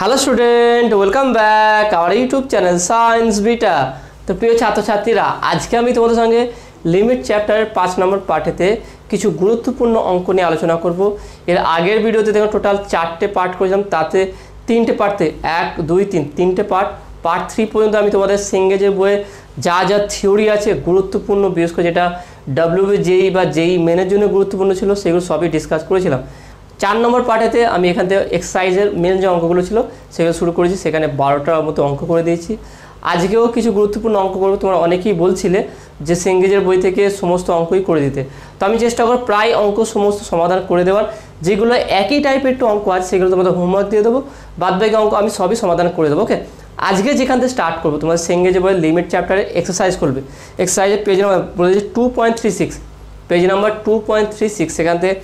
Hello student, welcome back our YouTube channel science beta. তো প্রিয় ছাত্রছাত্রীরা, আজকে আমি তোমাদের সঙ্গে লিমিট চ্যাপ্টারের 5 নম্বর পার্টেতে কিছু গুরুত্বপূর্ণ অঙ্ক নিয়ে আলোচনা করব। এর আগের ভিডিওতে দেখো টোটাল 4টে পার্ট করেছিলাম, তাতে 3টে পার্টে 1, 2, 3 3টে পার্ট 3 পর্যন্ত আমি তোমাদের সেঙ্গেজের বইয়ে যা যা থিওরি আছে গুরুত্বপূর্ণ, বিশেষ করে যেটা WBJEE বা JEE মেনের জন্য গুরুত্বপূর্ণ ছিল, সেগুলো সবই ডিসকাস করেছিলাম। 4 নম্বর পার্টেতে আমি এখান থেকে এক্সারসাইজের মেন যে অঙ্কগুলো ছিল সেগুলো শুরু করেছি, সেখানে 12টার মতো অঙ্ক করে দিয়েছি। আজকেও কিছু গুরুত্বপূর্ণ অঙ্ক করবো। তোমরা অনেকেই বলছিলে যে সেঙ্গেজের বই থেকে সমস্ত অঙ্কই করে দিতে, তো আমি চেষ্টা করব প্রায় অঙ্ক সমস্ত সমাধান করে দেওয়ার। যেগুলো একই টাইপের একটু অঙ্ক আছে সেগুলো তোমাদের হোমওয়ার্ক দিয়ে দেবো, বাদবাকি অঙ্ক আমি সবই সমাধান করে দেবো। ওকে, আজকে যেখান থেকে স্টার্ট করবো, তোমাদের সেঙ্গেজের বইয়ের লিমিট চ্যাপ্টারে এক্সারসাইজ করবে। এক্সারসাইজের পেজ নাম্বার বলেছে 2.36, পেজ নাম্বার 2.36, সেখান থেকে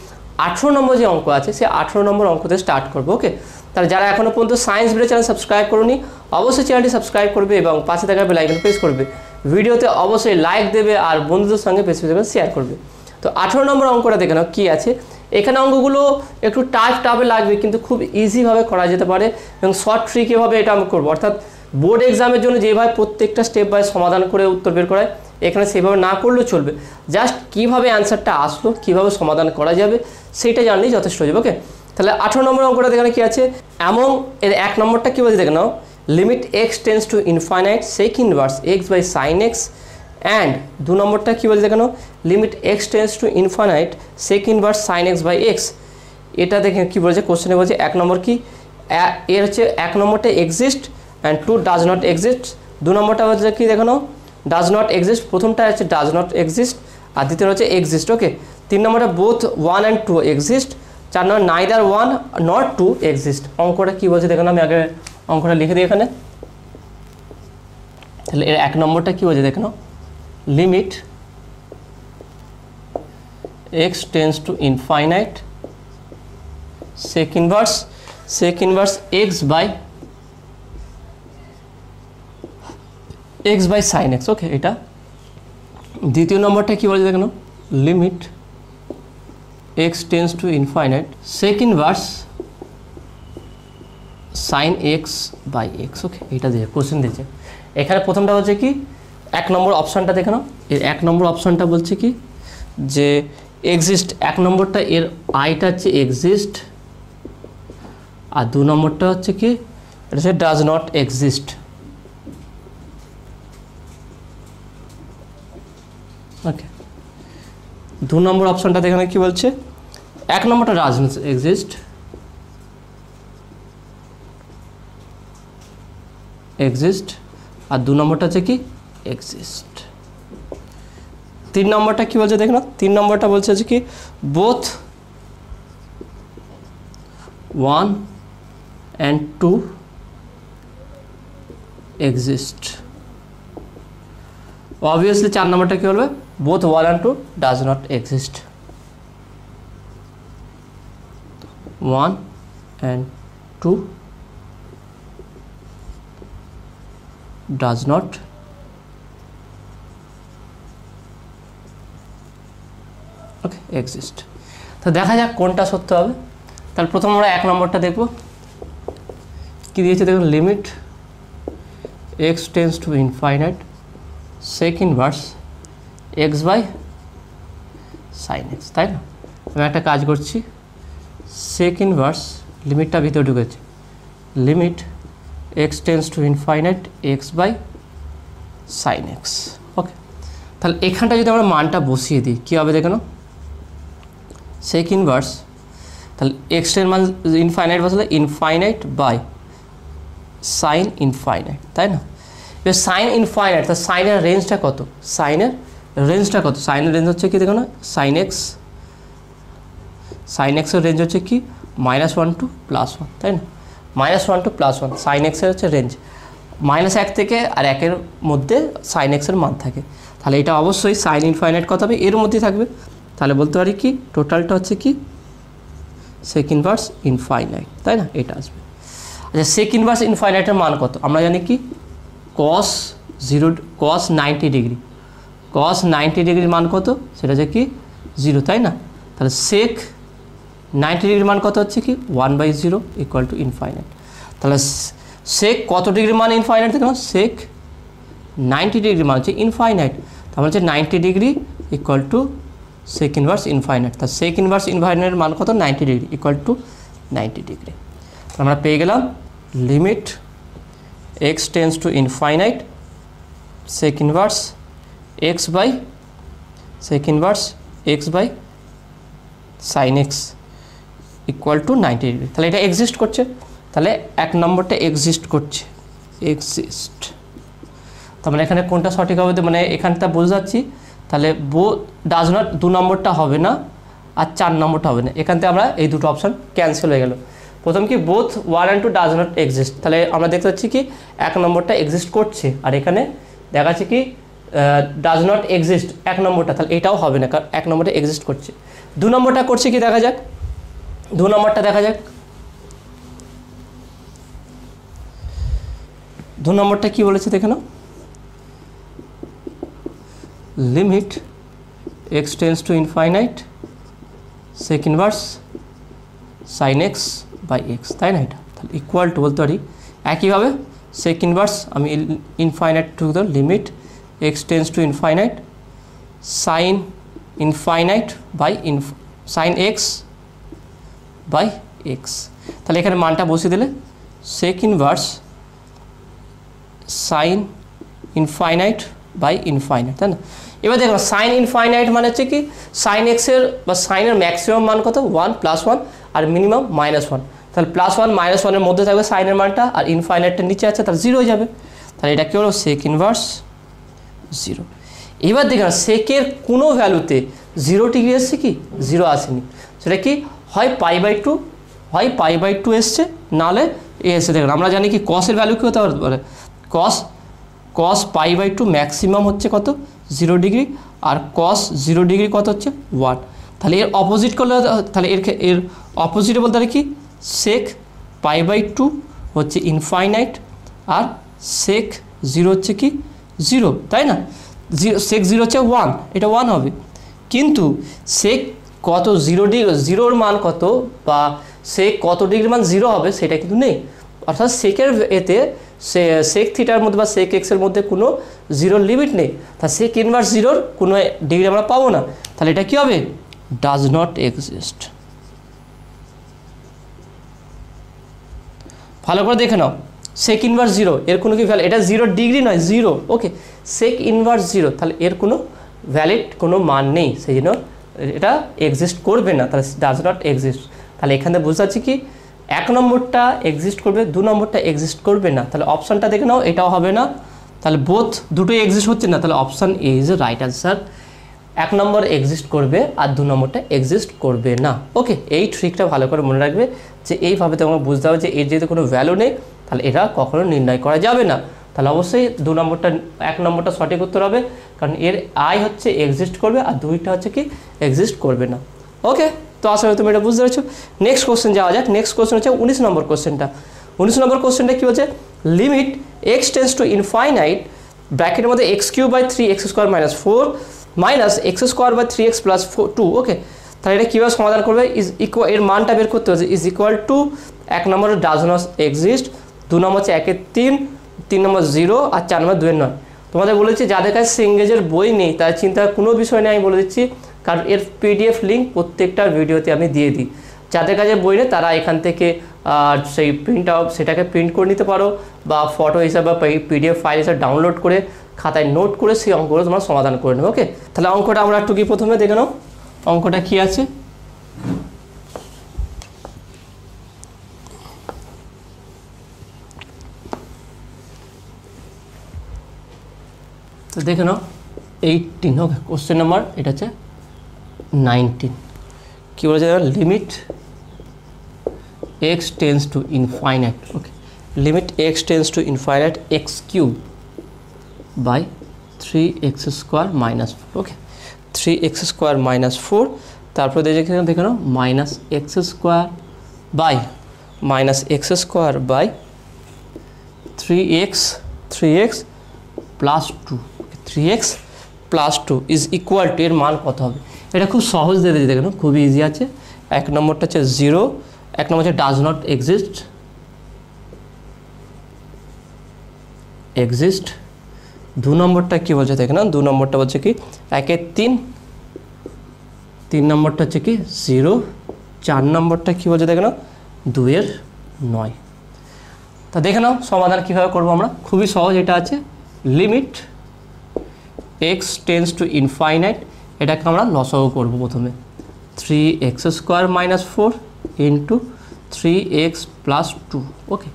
18 নম্বর যে অঙ্ক আছে সেই 18 নম্বর অঙ্কতে স্টার্ট করবো। ওকে, তাহলে যারা এখনও পর্যন্ত সায়েন্স ভিডিও চ্যানেল সাবস্ক্রাইব করোনি অবশ্যই চ্যানেলটি সাবস্ক্রাইব করবে এবং পাশে থাকা বেল আইকন প্রেস করবে। ভিডিওতে অবশ্যই লাইক দেবে আর বন্ধুদের সঙ্গে বেশি বেশি শেয়ার করবে। তো 18 নম্বর অঙ্কটা দেখে নাও কী আছে। এখানে অঙ্কগুলো একটু টাফে লাগবে, কিন্তু খুব ইজিভাবে করা যেতে পারে এবং শর্ট ট্রিকেভাবে এটা আমি করবো। অর্থাৎ বোর্ড এক্সামের জন্য যেভাবে প্রত্যেকটা স্টেপ বাই সমাধান করে উত্তর বের করায়, এখানে সেভাবে না করলেও চলবে। জাস্ট কীভাবে অ্যান্সারটা আসলো, কীভাবে সমাধান করা যাবে সেইটা জানলেই যথেষ্ট হয়ে যাবে। ওকে, তাহলে 18 নম্বর অঙ্কটা দেখানো কী আছে। এমন এর 1 নম্বরটা কী বলছে দেখে নাও, limit x tends to infinite sec inverse x by sine x, and 2 নম্বরটা কী বলছে দেখে নাও, limit x tends to infinite sec inverse sine x by x. এটা দেখে কী বলছে, কোশ্চেনে বলছে 1 নম্বর কি, এর হচ্ছে 1 নম্বরটা exist and 2 does not exist. 2 নম্বরটা বলছে কি দেখানো, ডাজ নট এক্সিস্ট। প্রথমটা হচ্ছে ডাজ নট এক্সিস্ট আর দ্বিতীয় হচ্ছে এক্সিস্ট। ওকে, 3 নম্বরটা both 1 and 2 exist. 4 number neither 1 not 2 exist. অঙ্কটা কী বলছে দেখুন, আমি আগে অঙ্কটা লিখে দিই এখানে। তাহলে এর 1 নম্বরটা কী বলছে দেখুন, limit x tends to infinite sec inverse x by sine x. Okay, এটা। দ্বিতীয় নম্বরটা কী বলছে দেখুন, limit x tends to infinite sec inverse sine x by x. Okay, এটা দিয়ে কোশ্চেন দিয়েছে। এখানে প্রথমটা হচ্ছে কি, 1 নম্বর অপশানটা দেখে নাও। এর 1 নম্বর অপশানটা বলছে কি যে এক্সিস্ট। 1 নম্বরটা এর আইটা হচ্ছে এক্সিস্ট আর 2 নম্বরটা হচ্ছে কি, এটা হচ্ছে ডাজ নট এক্সিস্ট। ওকে, 2 নম্বর অপশানটা দেখে কি বলছে, 1 নম্বরটা ডাজ নট এক্সিস্ট আর 2 নম্বরটা হচ্ছে কি এক্সিস্ট। 3 নম্বরটা কি বলছে দেখো না, 3 নম্বরটা বলছে হচ্ছে কি বোথ 1 and 2 এক্সিস্ট। অবভিয়াসলি 4 নম্বরটা কি বলবে, both 1 and 2 does not exist. 1 and 2 does not okay exist. তো দেখা যাক কোনটা সত্য হবে। তাহলে প্রথম আমরা 1 নম্বরটা দেখব। কী দিয়েছে দেখুন, limit x tends to infinite sec inverse x by sine x, তাই না? আমি একটা কাজ করছি, সেক ইনভার্স লিমিটটা ভিতরে ঢুকেছে, limit x tends to infinite x by sine x. Okay, তাহলে এখানটা যদি আমরা মানটা বসিয়ে দিই কী হবে দেখো, সেক ইনভার্স, তাহলে এক্সের মান ইনফাইনাইট বসালে ইনফাইনাইট বাই সাইন ইনফাইনাইট, তাই না? এবার সাইন ইনফাইনাইট, তার সাইনের রেঞ্জটা কত, সাইনের রেঞ্জ হচ্ছে কি দেখো না, সাইন এক্সের রেঞ্জ হচ্ছে কি -1 to +1, তাই না? -1 to +1 সাইন এক্সের হচ্ছে রেঞ্জ। -1 থেকে আর 1-এর মধ্যে সাইন এক্সের মান থাকে, তাহলে এটা অবশ্যই সাইন ইনফাইনাইট কত হবে, এর মধ্যেই থাকবে। তাহলে বলতে পারি কি টোটালটা হচ্ছে কি সেক ইনভার্স ইনফাইনাইট, তাই না? এটা আসবে। আচ্ছা, সেক ইনভার্স ইনফাইনাইটের মান কত আমরা জানি কি, cos 90 ডিগ্রি, cos 90 ডিগ্রির মান কত, সেটা হচ্ছে কি 0, তাই না? তাহলে সেক 90 ডিগ্রির মান কত হচ্ছে কি 1/0 = ইনফাইনাইট। তাহলে সেক কত ডিগ্রি মান ইনফাইনাইট দেখো, সেক 90 ডিগ্রি মান হচ্ছে ইনফাইনাইট, তার মানে হচ্ছে 90 degree equal to sec inverse infinite. তার সেক ইনভার্স ইনফাইনাইটের মান কত, 90 ডিগ্রি ইকুয়াল টু 90 ডিগ্রি। আমরা পেয়ে গেলাম limit x tends to infinite sec inverse x by sec inverse x by sine x equal to 90 degree. তাহলে এটা এক্সিস্ট করছে, তাহলে এক নম্বরটা এক্সিস্ট করছে, এক্সিস্ট। তার মানে এখানে কোনটা সঠিক হবে, মানে এখানটা বুঝতে যাচ্ছি। তাহলে ডাজ নট 2 নম্বরটা হবে না আর 4 নম্বরটা হবে না, এখান থেকে আমরা এই দুটো অপশান ক্যান্সেল হয়ে গেল। প্রথম কি both 1 and 2 does not exist, তাহলে আমরা দেখতে পাচ্ছি কি এক নম্বরটা এক্সিস্ট করছে, আর এখানে দেখাচ্ছে কি ডাজ নট এক্সিস্ট এক নম্বরটা, তাহলে এটাও হবে না কারণ এক নম্বরটা এক্সিস্ট করছে। 2 নম্বরটা করছে কি দেখা যাক, 2 নম্বরটা দেখা যাক। 2 নম্বরটা কি বলেছে দেখে নাও, limit x tends to infinite sec inverse sine x by x, তাই না? এটা তাহলে ইকুয়াল টু বলতে পারি একইভাবে সেক ইনভার্স আমি infinite to the limit x tends to infinite sine infinite by sine x by x. তাহলে এখানে মানটা বসিয়ে দিলে sec inverse sine infinite by infinite, তাই না? এবার দেখো সাইন ইনফাইনাইট মানে হচ্ছে কি সাইন এক্সের বা সাইনের ম্যাক্সিমাম মান কত 1 + 1 আর মিনিমাম -1, তাহলে +1 -1 এর মধ্যে থাকবে সাইনের মানটা, আর ইনফাইনাইটটা নিচে আছে তাহলে 0 হয়ে যাবে। তাহলে এটা কি হলো সেক ইনভার্স 0। এবার দেখো সেকের কোনো ভ্যালুতে 0 ডিগ্রি এসছে কি 0 আসেনি, সেটা কি হয় π/2 হয় π/2 এসছে, নাহলে এ এসে দেখুন আমরা জানি কি কসের ভ্যালু কী হতে পারে, কস π/2 ম্যাক্সিমাম হচ্ছে কত 0 ডিগ্রি, আর কস 0 ডিগ্রি কত হচ্ছে 1। তাহলে এর অপোজিট করলে, তাহলে এর অপোজিটে বলতে পারি কি সেক π/2 হচ্ছে ইনফাইনাইট, আর সেক 0 হচ্ছে কি 0, তাই না? সেক 0 হচ্ছে 1, এটা 1 হবে। কিন্তু সেক কত 0 ডিগ্রি 0-র মান কত বা সেক কত ডিগ্রি মান 0 হবে সেটা কিন্তু নেই, অর্থাৎ সেকের এতে সেক থিটার মধ্যে বা সেক এক্সের মধ্যে কোনো 0-র লিমিট নেই, তা সেক ইনভার্স 0-র কোনো ডিগ্রি আমরা পাবো না। তাহলে এটা কী হবে ডাজ নট এক্সিস্ট। ভালো করে দেখে নাও সেক ইনভার্স 0 এর কোনো কি ভ্যালু, এটা 0 ডিগ্রি নয় 0, ওকে সেক ইনভার্স 0, তাহলে এর কোনো ভ্যালিড কোনো মান নেই, সেই জন্য এটা এক্সিস্ট করবে না, তাহলে ডাজ নট এক্সিস্ট। তাহলে এখানে বুঝতে পারছি কি 1 নম্বরটা এক্সিস্ট করবে, 2 নম্বরটা এক্সিস্ট করবে না, তাহলে অপশানটা দেখে নাও এটাও হবে না, তাহলে বোথ দুটোই এক্সিস্ট হচ্ছে না, তাহলে option A is a right answer. 1 number exist করবে আর 2 নম্বরটা এক্সিস্ট করবে না, ওকে। এই ট্রিকটা ভালো করে মনে রাখবে যে এইভাবে তোমরা বুঝতে হবে যে এর যেহেতু কোনো ভ্যালু নেই তাহলে এটা কখনো নির্ণয় করা যাবে না, তাহলে অবশ্যই 2 নম্বরটা 1 নম্বরটা সঠিক উত্তর হবে, কারণ এর আই হচ্ছে এক্সিস্ট করবে আর 2টা হচ্ছে কি এক্সিস্ট করবে না, ওকে। তো আসলে তুমি এটা বুঝতে পেরেছো। নেক্সট কোশ্চেন যাওয়া যাক। নেক্সট কোশ্চেন হচ্ছে 19 নম্বর কোশ্চেনটা। 19 নম্বর কোশ্চেনটা কী হচ্ছে, limit x tends to infinite ব্র্যাকেটের মধ্যে x³/3x² - 4 মাইনাস x²/3x + 2, ওকে। তাহলে এটা কীভাবে সমাধান করবে, এর মানটা বের করতে হচ্ছে ইজ ইকুয়াল টু 1 নম্বরে ডাজ নট এক্সিস্ট, 2 নম্বর হচ্ছে 1-এর 3, 3 নম্বর 0 আর 4 নম্বর 2-এর 9। তোমাদের বলেছি যাদের কাছে সিঙ্গেজের বই নেই তার চিন্তার কোনো বিষয় নেই, আমি বলে দিচ্ছি, কারণ এর PDF লিঙ্ক প্রত্যেকটা ভিডিওতে আমি দিয়ে দিই। যাদের কাছে বই নেই তারা এখান থেকে সেই প্রিন্ট আউট সেটাকে প্রিন্ট করে নিতে পারো, বা ফটো হিসাবে বা PDF ফাইল হিসাবে ডাউনলোড করে খাতায় নোট করে সেই অঙ্কগুলো তোমরা সমাধান করে নেবে, ওকে। তাহলে অঙ্কটা আমরা একটু কি প্রথমে দেখে নাও অঙ্কটা কী আছে। তো দেখে নাও 18, ওকে। কোশ্চেন নাম্বার এটা হচ্ছে 19, কী বলেছে limit x tends to infinite, okay, limit x tends to infinite x³ by 3x² - 4, okay, 3x² - 4, তারপর দেখে নাও -x² by -x² by 3x + 2, 3x + 2 is equal to, এর মান কত হবে, এটা খুব সহজ দিয়ে দিয়েছি, দেখেন খুবই ইজি আছে। 1 নম্বরটা হচ্ছে 0, 1 নম্বর হচ্ছে ডাজ নট এক্সিস্ট, এক্সিস্ট। 2 নম্বরটা কী বলছে দেখে না, 2 নম্বরটা বলছে কি 1-এর 3, 3 নম্বরটা হচ্ছে কি 0, 4 নম্বরটা কী বলছে দেখে না 2-এর 9। তা দেখে নাও সমাধান কীভাবে করবো আমরা, খুবই সহজ। এটা আছে limit x tends to infinite, এটাকে আমরা লসাগু করবো প্রথমে। 3x square minus 4 into 3x plus 2। ওকে,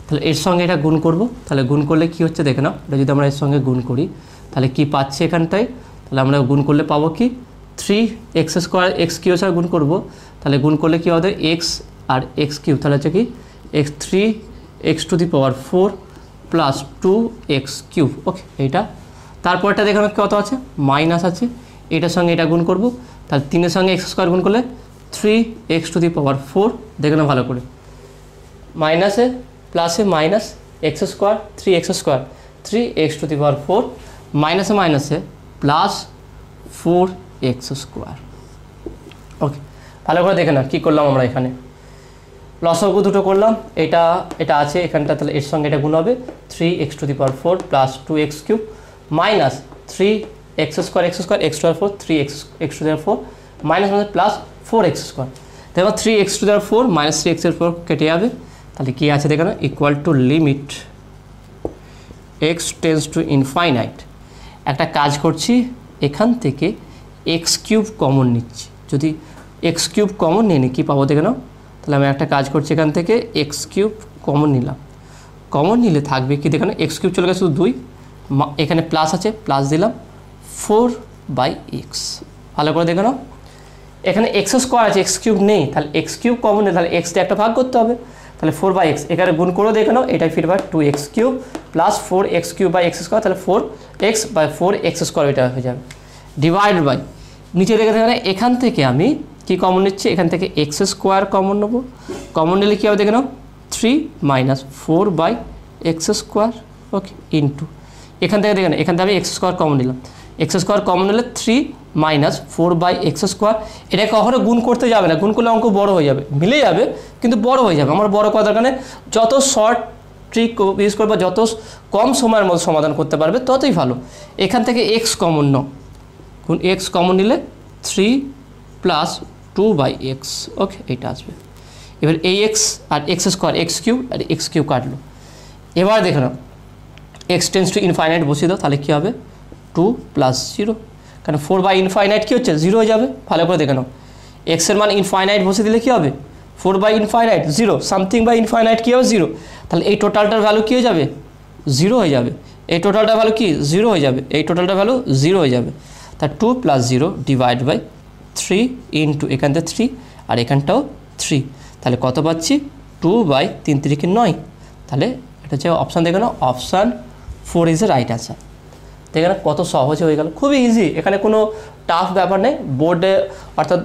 তাহলে এর সঙ্গে এটা গুণ করব। তাহলে গুণ করলে কি হচ্ছে দেখে নাও, এটা যদি আমরা এর সঙ্গে গুণ করি তাহলে কি পাচ্ছি এখানটায়, তাহলে আমরা গুণ করলে পাবো কি 3x স্কোয়ার এক্স কিউ ছাড়া গুণ করব, তাহলে গুণ করলে কী হবে এক্স আর এক্স কিউ, তাহলে হচ্ছে কি x 3x⁴ plus 2x cube. ওকে, এইটা তারপরটা দেখানো কত আছে মাইনাস আছে, এটার সঙ্গে এটা গুণ করব, তাহলে 3-এর সঙ্গে x স্কোয়ার গুণ করলে 3x⁴, দেখে নাও ভালো করে, মাইনাসে প্লাসে minus x square 3x square 3x⁴, মাইনাসে মাইনাসে প্লাস 4x স্কোয়ার। ওকে, ভালো করে দেখে না কী করলাম আমরা এখানে, লসাগু দুটো করলাম, এটা আছে এখানটা, তাহলে এর সঙ্গে এটা গুণ হবে 3x⁴ plus 2x cube minus 3x square x⁴ 3x⁴ minus plus 4x square. দেখো 3x⁴ মাইনাস 3x⁴ কেটে যাবে, তাহলে কী আছে দেখো না equal to limit x tends to infinite. একটা কাজ করছি, এখান থেকে এক্স কিউব কমন নিচ্ছি, যদি এক্স কিউব কমন নিয়ে নিই কী পাবো দেখে নাও, তাহলে আমি একটা কাজ করছি, এখান থেকে এক্স কিউব কমন নিলাম, কমন নিলে থাকবে কি দেখে না এক্স কিউব চলে গেছে শুধু 2, এখানে প্লাস আছে প্লাস দিলাম 4/x। ভালো করে দেখে নাও, এখানে এক্স স্কোয়ার আছে এক্স কিউব নেই, তাহলে এক্স কিউব কমন নেই, তাহলে এক্স দিয়ে একটা ভাগ করতে হবে, তাহলে 4/x এখানে গুণ করে দেখে নাও, এটাই ফিরবে 2x cube plus 4x cube by x square, তাহলে 4x/4x স্কোয়ার এটা হয়ে যাবে, ডিভাইড বাই নিচে দেখে দেখে এখান থেকে আমি কি কমন নিচ্ছি, এখান থেকে এক্স স্কোয়ার কমন নেবো, কমন নিলে কী হবে দেখে নাও 3 - 4/x স্কোয়ার। ওকে, ইন্টু এখান থেকে দেখে না, এখান থেকে আমি এক্স স্কোয়ার কমন নিলাম, এক্স স্কোয়ার কমন নিলে 3 - 4/x স্কোয়ার। এটা কখনো গুণ করতে যাবে না, গুণ করলে অঙ্ক বড় হয়ে যাবে, মিলে যাবে কিন্তু বড় হয়ে যাবে। আমার বড় করার দরকার নেই, যত শর্ট ট্রিক ইউজ করবে, যত কম সময়ের মধ্যে সমাধান করতে পারবে ততই ভালো। এখান থেকে এক্স কমন নাও, এক্স কমন নিলে 3 + 2/x। ওকে, এইটা আসবে। এবার এই এক্স আর এক্স স্কোয়ার এক্স কিউব আর এক্স কিউব কাটলো। এবার দেখে নাও এক্স টেন্স টু ইনফাইনাইট বসিয়ে দাও, তাহলে কী হবে 2 + 0, কারণ 4/∞ কী হচ্ছে 0 হয়ে যাবে। ভালো করে দেখে নাও, এক্সের মান ইনফাইনাইট বসিয়ে দিলে কী হবে 4/∞ 0, সামথিং বাই ইনফাইনাইট কী হবে 0, তাহলে এই টোটালটার ভ্যালু কী হয়ে যাবে 0 হয়ে যাবে, এই টোটালটার ভ্যালু কি 0 হয়ে যাবে, এই টোটালটার ভ্যালু 0 হয়ে যাবে। তা 2 + 0 ডিভাইড বাই 3 ইন্টু এখানটা 3 আর এখানটাও 3, তাহলে কত পাচ্ছি 2/3 × 9, তাহলে এটা হচ্ছে অপশান দেখে নাও, option 4 is a right answer. দেখে না কত সহজে হয়ে গেল, খুবই ইজি, এখানে কোনো টাফ ব্যাপার নেই। বোর্ডে অর্থাৎ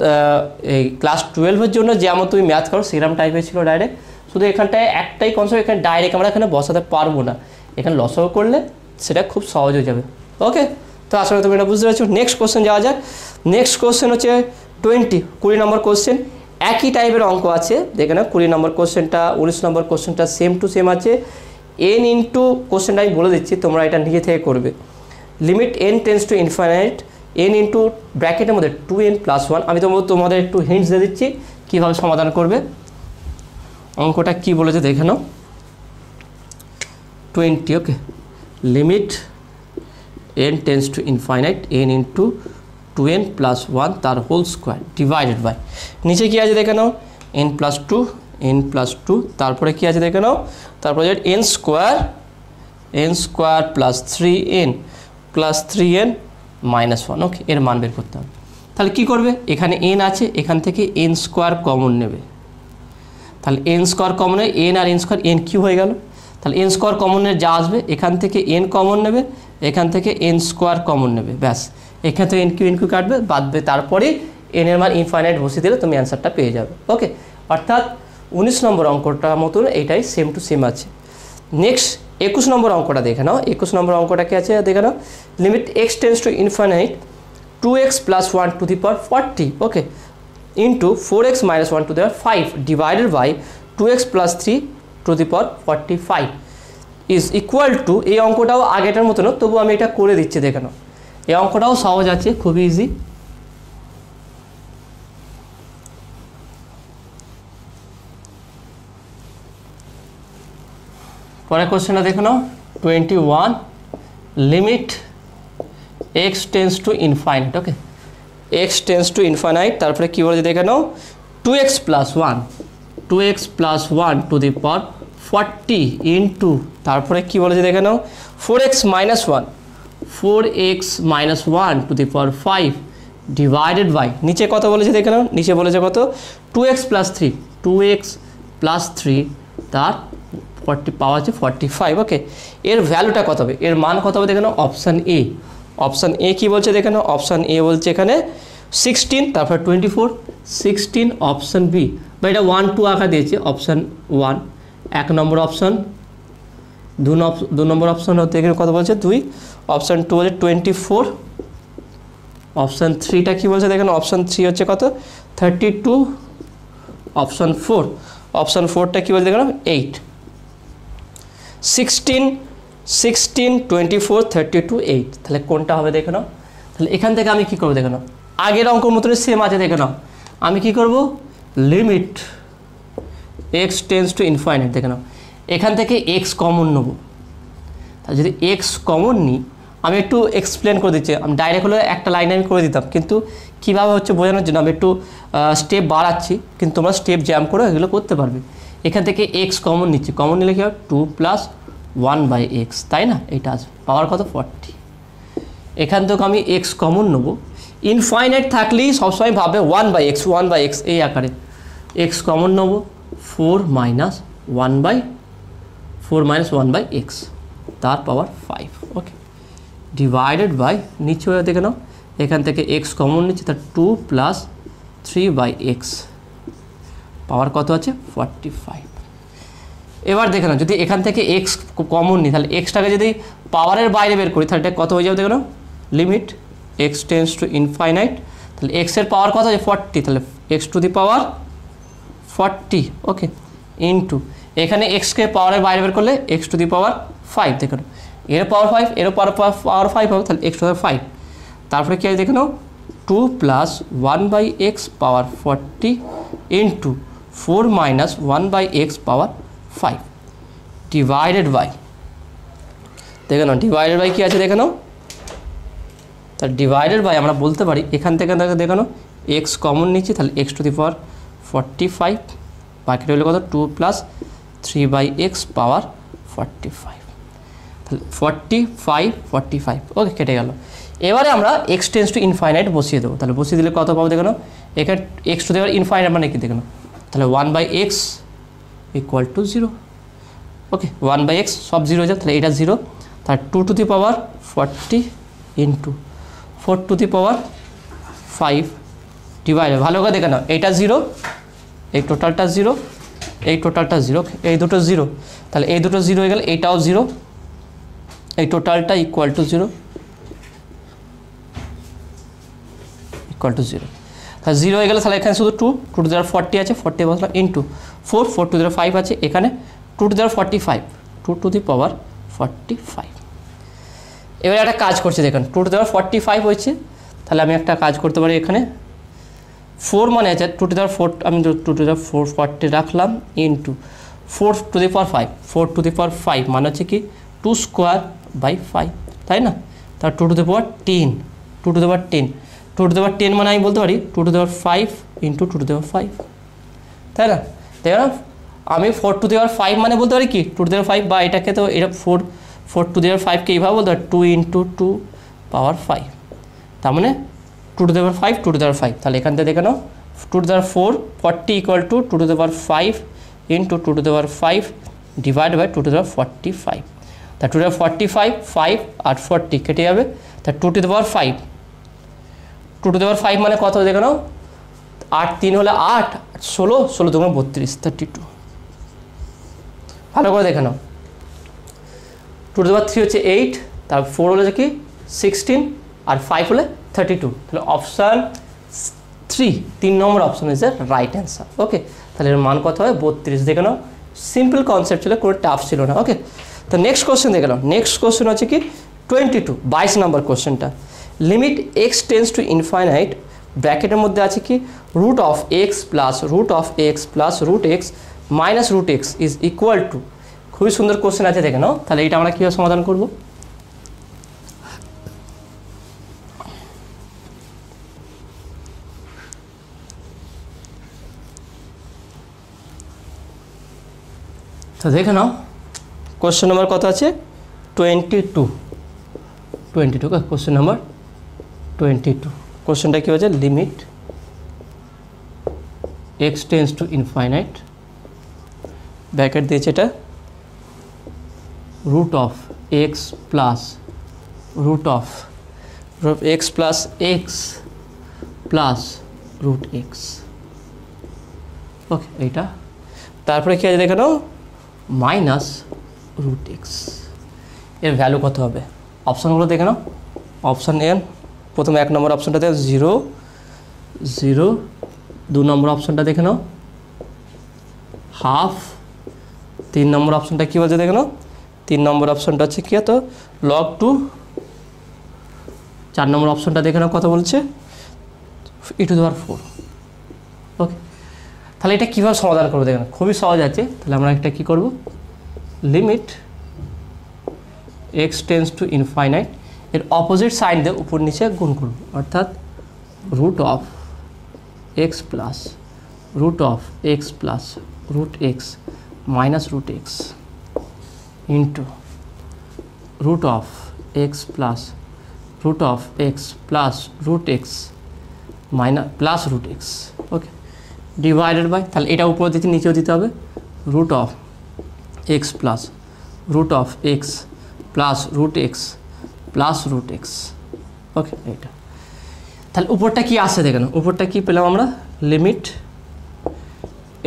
এই ক্লাস 12-এর জন্য যেমন তুমি ম্যাথ করো সেরকম টাইপের ছিল ডাইরেক্ট, শুধু এখানটায় একটাই কনসেপ্ট, এখানে ডাইরেক্ট আমরা এখানে বসাতে পারবো না, এখানে লসাগু করলে সেটা খুব সহজ হয়ে যাবে। ওকে, তো আসলে তুমি এটা বুঝতে পারছো। নেক্সট কোশ্চেন যাওয়া যাক। নেক্সট কোশ্চেন হচ্ছে 20 নম্বর কোশ্চেন, একই টাইপের অঙ্ক আছে। দেখে নাও 20 নম্বর কোশ্চেনটা 19 নম্বর কোশ্চেনটা সেম টু সেম আছে। n ইন্টু কোশ্চেনটা আমি বলে দিচ্ছি, তোমরা এটা নিজে থেকে করবে। Limit n tends to infinite n into ব্র্যাকেটের মধ্যে 2n + 1। আমি তোমাদের একটু হিন্টস দিয়ে দিচ্ছি কীভাবে সমাধান করবে। অঙ্কটা কি বলেছে দেখে নাও 20। Okay, limit n tends to infinite n into 2n + 1 তার হোল স্কোয়ার ডিভাইডেড বাই, নিচে কী আছে দেখে নাও n + 2 তারপরে কী আছে দেখে নাও, তারপরে n স্কোয়ার + 3n + 3n - 1। ওকে, এর মান বের করতে হবে। তাহলে কী করবে, এখানে n আছে, এখান থেকে n স্কোয়ার কমন নেবে, তাহলে n স্কোয়ার কমনে n আর n স্কোয়ার n কিউ হয়ে গেল, তাহলে n স্কোয়ার কমনের যা আসবে এখান থেকে n কমন নেবে, এখান থেকে n স্কোয়ার কমন নেবে, ব্যাস এখান থেকে n কিউ কাটবে, বাদবে, তারপরে n এর মান ইনফাইনাইট বসিয়ে দিলে তুমি অ্যান্সারটা পেয়ে যাবে। ওকে, অর্থাৎ 19 নম্বর অঙ্কটার মতন এইটাই সেম টু সেম আছে। নেক্সট 21 নম্বর অঙ্কটা দেখে নাও। 21 নম্বর অঙ্কটা কি আছে দেখে নাও, limit x tends to infinite 2x + 1⁴, okay, into 4x - 1⁵ divided by 2x + 3⁴। Is equal to, এই অঙ্কটাও আগেটার মতো না, তবু আমি এটা করে দিচ্ছি, দেখে নাও। এই অঙ্কটাও সহজ আছে, খুবই ইজি। পরের কোশ্চেনটা দেখে নাও 21, limit x tends to infinite. Okay, x tends to infinite, তারপরে কী বলেছে দেখে নাও 2x + 1, 2x + 1 to the power 40 into, তারপরে কী বলেছে দেখে নাও 4x - 1, 4x - 1 to the power 5 divided by, নিচে কত বলেছে দেখে নাও, নিচে বলেছে কত 2x + 3, 2x + 3 তার 40 পাওয়া আছে 45। ওকে, এর ভ্যালুটা কত হবে, এর মান কত হবে দেখে নাও অপশান এ। অপশান এ কী বলছে দেখে নাও, অপশান এ বলছে এখানে 16, তারপর 24, 16। অপশান বি, বা এটা 1 2 আঁকা দিয়েছে, অপশান 1 1 নম্বর অপশান, 2 নম্বর অপশান হতে এখানে কত বলছে 2, অপশান 2 বলছে 24, অপশান 3টা কী বলছে দেখেন, অপশান 3 হচ্ছে কত 32, অপশান 4, অপশান 4টা কী বলছে দেখেন 8, 16 16 24 32 8, তাহলে কোনটা হবে দেখে নাও। তাহলে এখান থেকে আমি কী করবো দেখে নাও, আগের অঙ্কের মতনই সেম আছে দেখে নাও, আমি কী করব limit x tends to infinite, দেখে নাও এখান থেকে এক্স কমন নেব। তাহলে যদি এক্স কমন নিই, আমি একটু এক্সপ্লেন করে দিচ্ছি, আমি ডাইরেক্ট হলে একটা লাইনে আমি করে দিতাম, কিন্তু কীভাবে হচ্ছে বোঝানোর জন্য আমি একটু স্টেপ বাড়াচ্ছি, কিন্তু তোমরা স্টেপ জ্যাম করে এগুলো করতে পারবে। এখান থেকে এক্স কমন নিচ্ছি, কমন নিলে কী হবে 2 + 1/x, তাই না, এটা আছে পাওয়ার কত 40। এখান থেকে আমি এক্স কমন নেব, ইনফাইনাইট থাকলেই সবসময় ভাবে 1/x 1/x এই আকারে, এক্স কমন নেব 4 - 1/x তার পাওয়ার 5। ওকে, ডিভাইডেড বাই, নিচে হয়ে দেখে নাও এখান থেকে এক্স কমন নিচ্ছে, তার 2 + 3/x পাওয়ার কত আছে 45। এবার দেখে নাও যদি এখান থেকে এক্স কমন নিই, তাহলে এক্সটাকে যদি পাওয়ারের বাইরে বের করি, তাহলে এটা কত হয়ে যাবে দেখে নাও, limit x tends to infinite, তাহলে এক্সের পাওয়ার কত আছে 40, তাহলে x to the power 40। Okay, into এখানে এক্সকে পাওয়ারের বাইরে বের করলে এক্স টু দি পাওয়ার 5, দেখে নাও এর পাওয়ার 5, এর পাওয়ার 5 হবে, তাহলে এক্স টু দি পাওয়ার 5, তারপরে কী আছে দেখে নাও 2 + 1/x power 40 into 4 - 1/x power 5 divided by, দেখে নাও ডিভাইডেড বাই কী আছে দেখে নাও, তার ডিভাইডেড বাই আমরা বলতে পারি এখান থেকে দেখে নাও এক্স কমন নিচ্ছি, তাহলে এক্স টু দি পাওয়ার 45, বাকি রইল কত 2 + 3/x পাওয়ার 45, তাহলে 45 45। ওকে, কেটে গেল। এবারে আমরা এক্স টেন্স টু ইনফাইনাইট বসিয়ে দেবো, তাহলে বসিয়ে দিলে কত পাবো দেখে নাও, এখানে x to the power infinite মানে কি দেখে নাও, তাহলে 1/x = 0। ওকে, 1/x সব 0 হয়ে যাবে, তাহলে এটা 0, তাহলে 2 to the power 40 into 4 to the power 5 divide, ভালো করে দেখে নাও এইটা 0, এই টোটালটা 0, এই টোটালটা 0, এই দুটো 0, তাহলে এই দুটো 0 হয়ে গেলে এইটাও 0, এই টোটালটা = 0 তাহলে 0 হয়ে গেলে, তাহলে এখানে শুধু 2 টু দি পাওয়ার 40 আছে, 40 বসলাম ইন্টু 4 4 টু দি পাওয়ার 5 আছে, এখানে 2 to the power 45, 2 to the power 45। এবারে একটা কাজ করছি দেখুন, 2 টু দি পাওয়ার 45 হয়েছে, তাহলে আমি একটা কাজ করতে পারি, এখানে 4 মানে আছে 2 টু দি পাওয়ার 4, আমি 2 টু দি পাওয়ার 40 রাখলাম into 4 to the power 5, 4 to the power 5 মানে হচ্ছে কি 2/5, তাই না, তার 2 to the power 10, 2 to the power 10, 2 to the power 10 মানে আমি বলতে পারি 2 to the power 5 into 2 to the power 5, তাই না, তাই না, আমি 4 টু দি পাওয়ার 5 মানে বলতে পারি কি 2 টু দি পাওয়ার 5, বা এটাকে তো এটা 4 টু দি পাওয়ার 5কে এইভাবে বলতে পারি 2 ইন্টু 2 পাওয়ার 5, তার মানে 2 to the power 5 2 to the power 5, তাহলে এখান থেকে দেখে নাও 2 to the power 4 40 = 2 to the power 5 into 2 to the power 5 divide by 2 to the power 45, তা 2 টু দি পাওয়ার 45 5 আর 40 কেটে যাবে, তা 2 to the power 5, 2 to the power 5 মানে কত দেখে নাও, 8 3 হলে 8 16 16 2 32 32, ভালো করে দেখে নাও 2 টু দি পাওয়ার 3 হচ্ছে 8, তার 4 হলে কি 16 আর 5 হলে 32, তাহলে অপশান 3 নম্বর option is a right answer. Okay, তাহলে এর মান কত হয় 32, দেখে নাও সিম্পল কনসেপ্ট ছিল, কোনো টাফ ছিল না। ওকে, তো নেক্সট কোশ্চেন দেখে নাও। নেক্সট কোশ্চেন হচ্ছে কি 22 নম্বর কোশ্চেনটা, limit x tends to infinite, ব্র্যাকেটের মধ্যে আছে কি root of x plus root of x plus root x minus root x is equal to. খুবই সুন্দর কোশ্চেন আছে, দেখে নাও। তাহলে এটা আমরা কীভাবে সমাধান করব? তো দেখে নাও কোশ্চেন নাম্বার কত আছে 22 কোশ্চেন নাম্বার 22। কোশ্চেনটা কী হচ্ছে, limit x tends to infinite, bracket দিয়েছে এটা root of x plus root of x plus x plus root x. Okay, এইটা তারপরে কী আছে দেখে নাও মাইনাস রুট এক্স। এর ভ্যালু কত হবে? অপশানগুলো দেখে নাও। অপশান এন, প্রথমে 1 নম্বর অপশানটাতে 0 0, 2 নম্বর অপশানটা দেখে নাও হাফ, 3 নম্বর অপশানটা কী বলছে দেখে নাও, 3 নম্বর অপশানটা হচ্ছে কী হতো log 2, 4 নম্বর অপশানটা দেখে নাও কত বলছে e⁴। ওকে, তাহলে এটা কীভাবে সমাধান করবো দেখেন, খুবই সহজ আছে। তাহলে আমরা একটা কী করব, limit x tends to infinite, এর অপোজিট সাইন দিয়ে উপর নিচে গুণ করব, অর্থাৎ root of x plus root of x plus root x minus root x into root of x plus root of x plus root x minus plus root x. Okay, divided by, তাহলে এটা উপর দিতে নিচেও দিতে হবে root of x plus root of x plus root x plus root x. Okay, এইটা তাহলে উপরটা কি আসছে দেখেন, উপরটা কি পেলাম আমরা, limit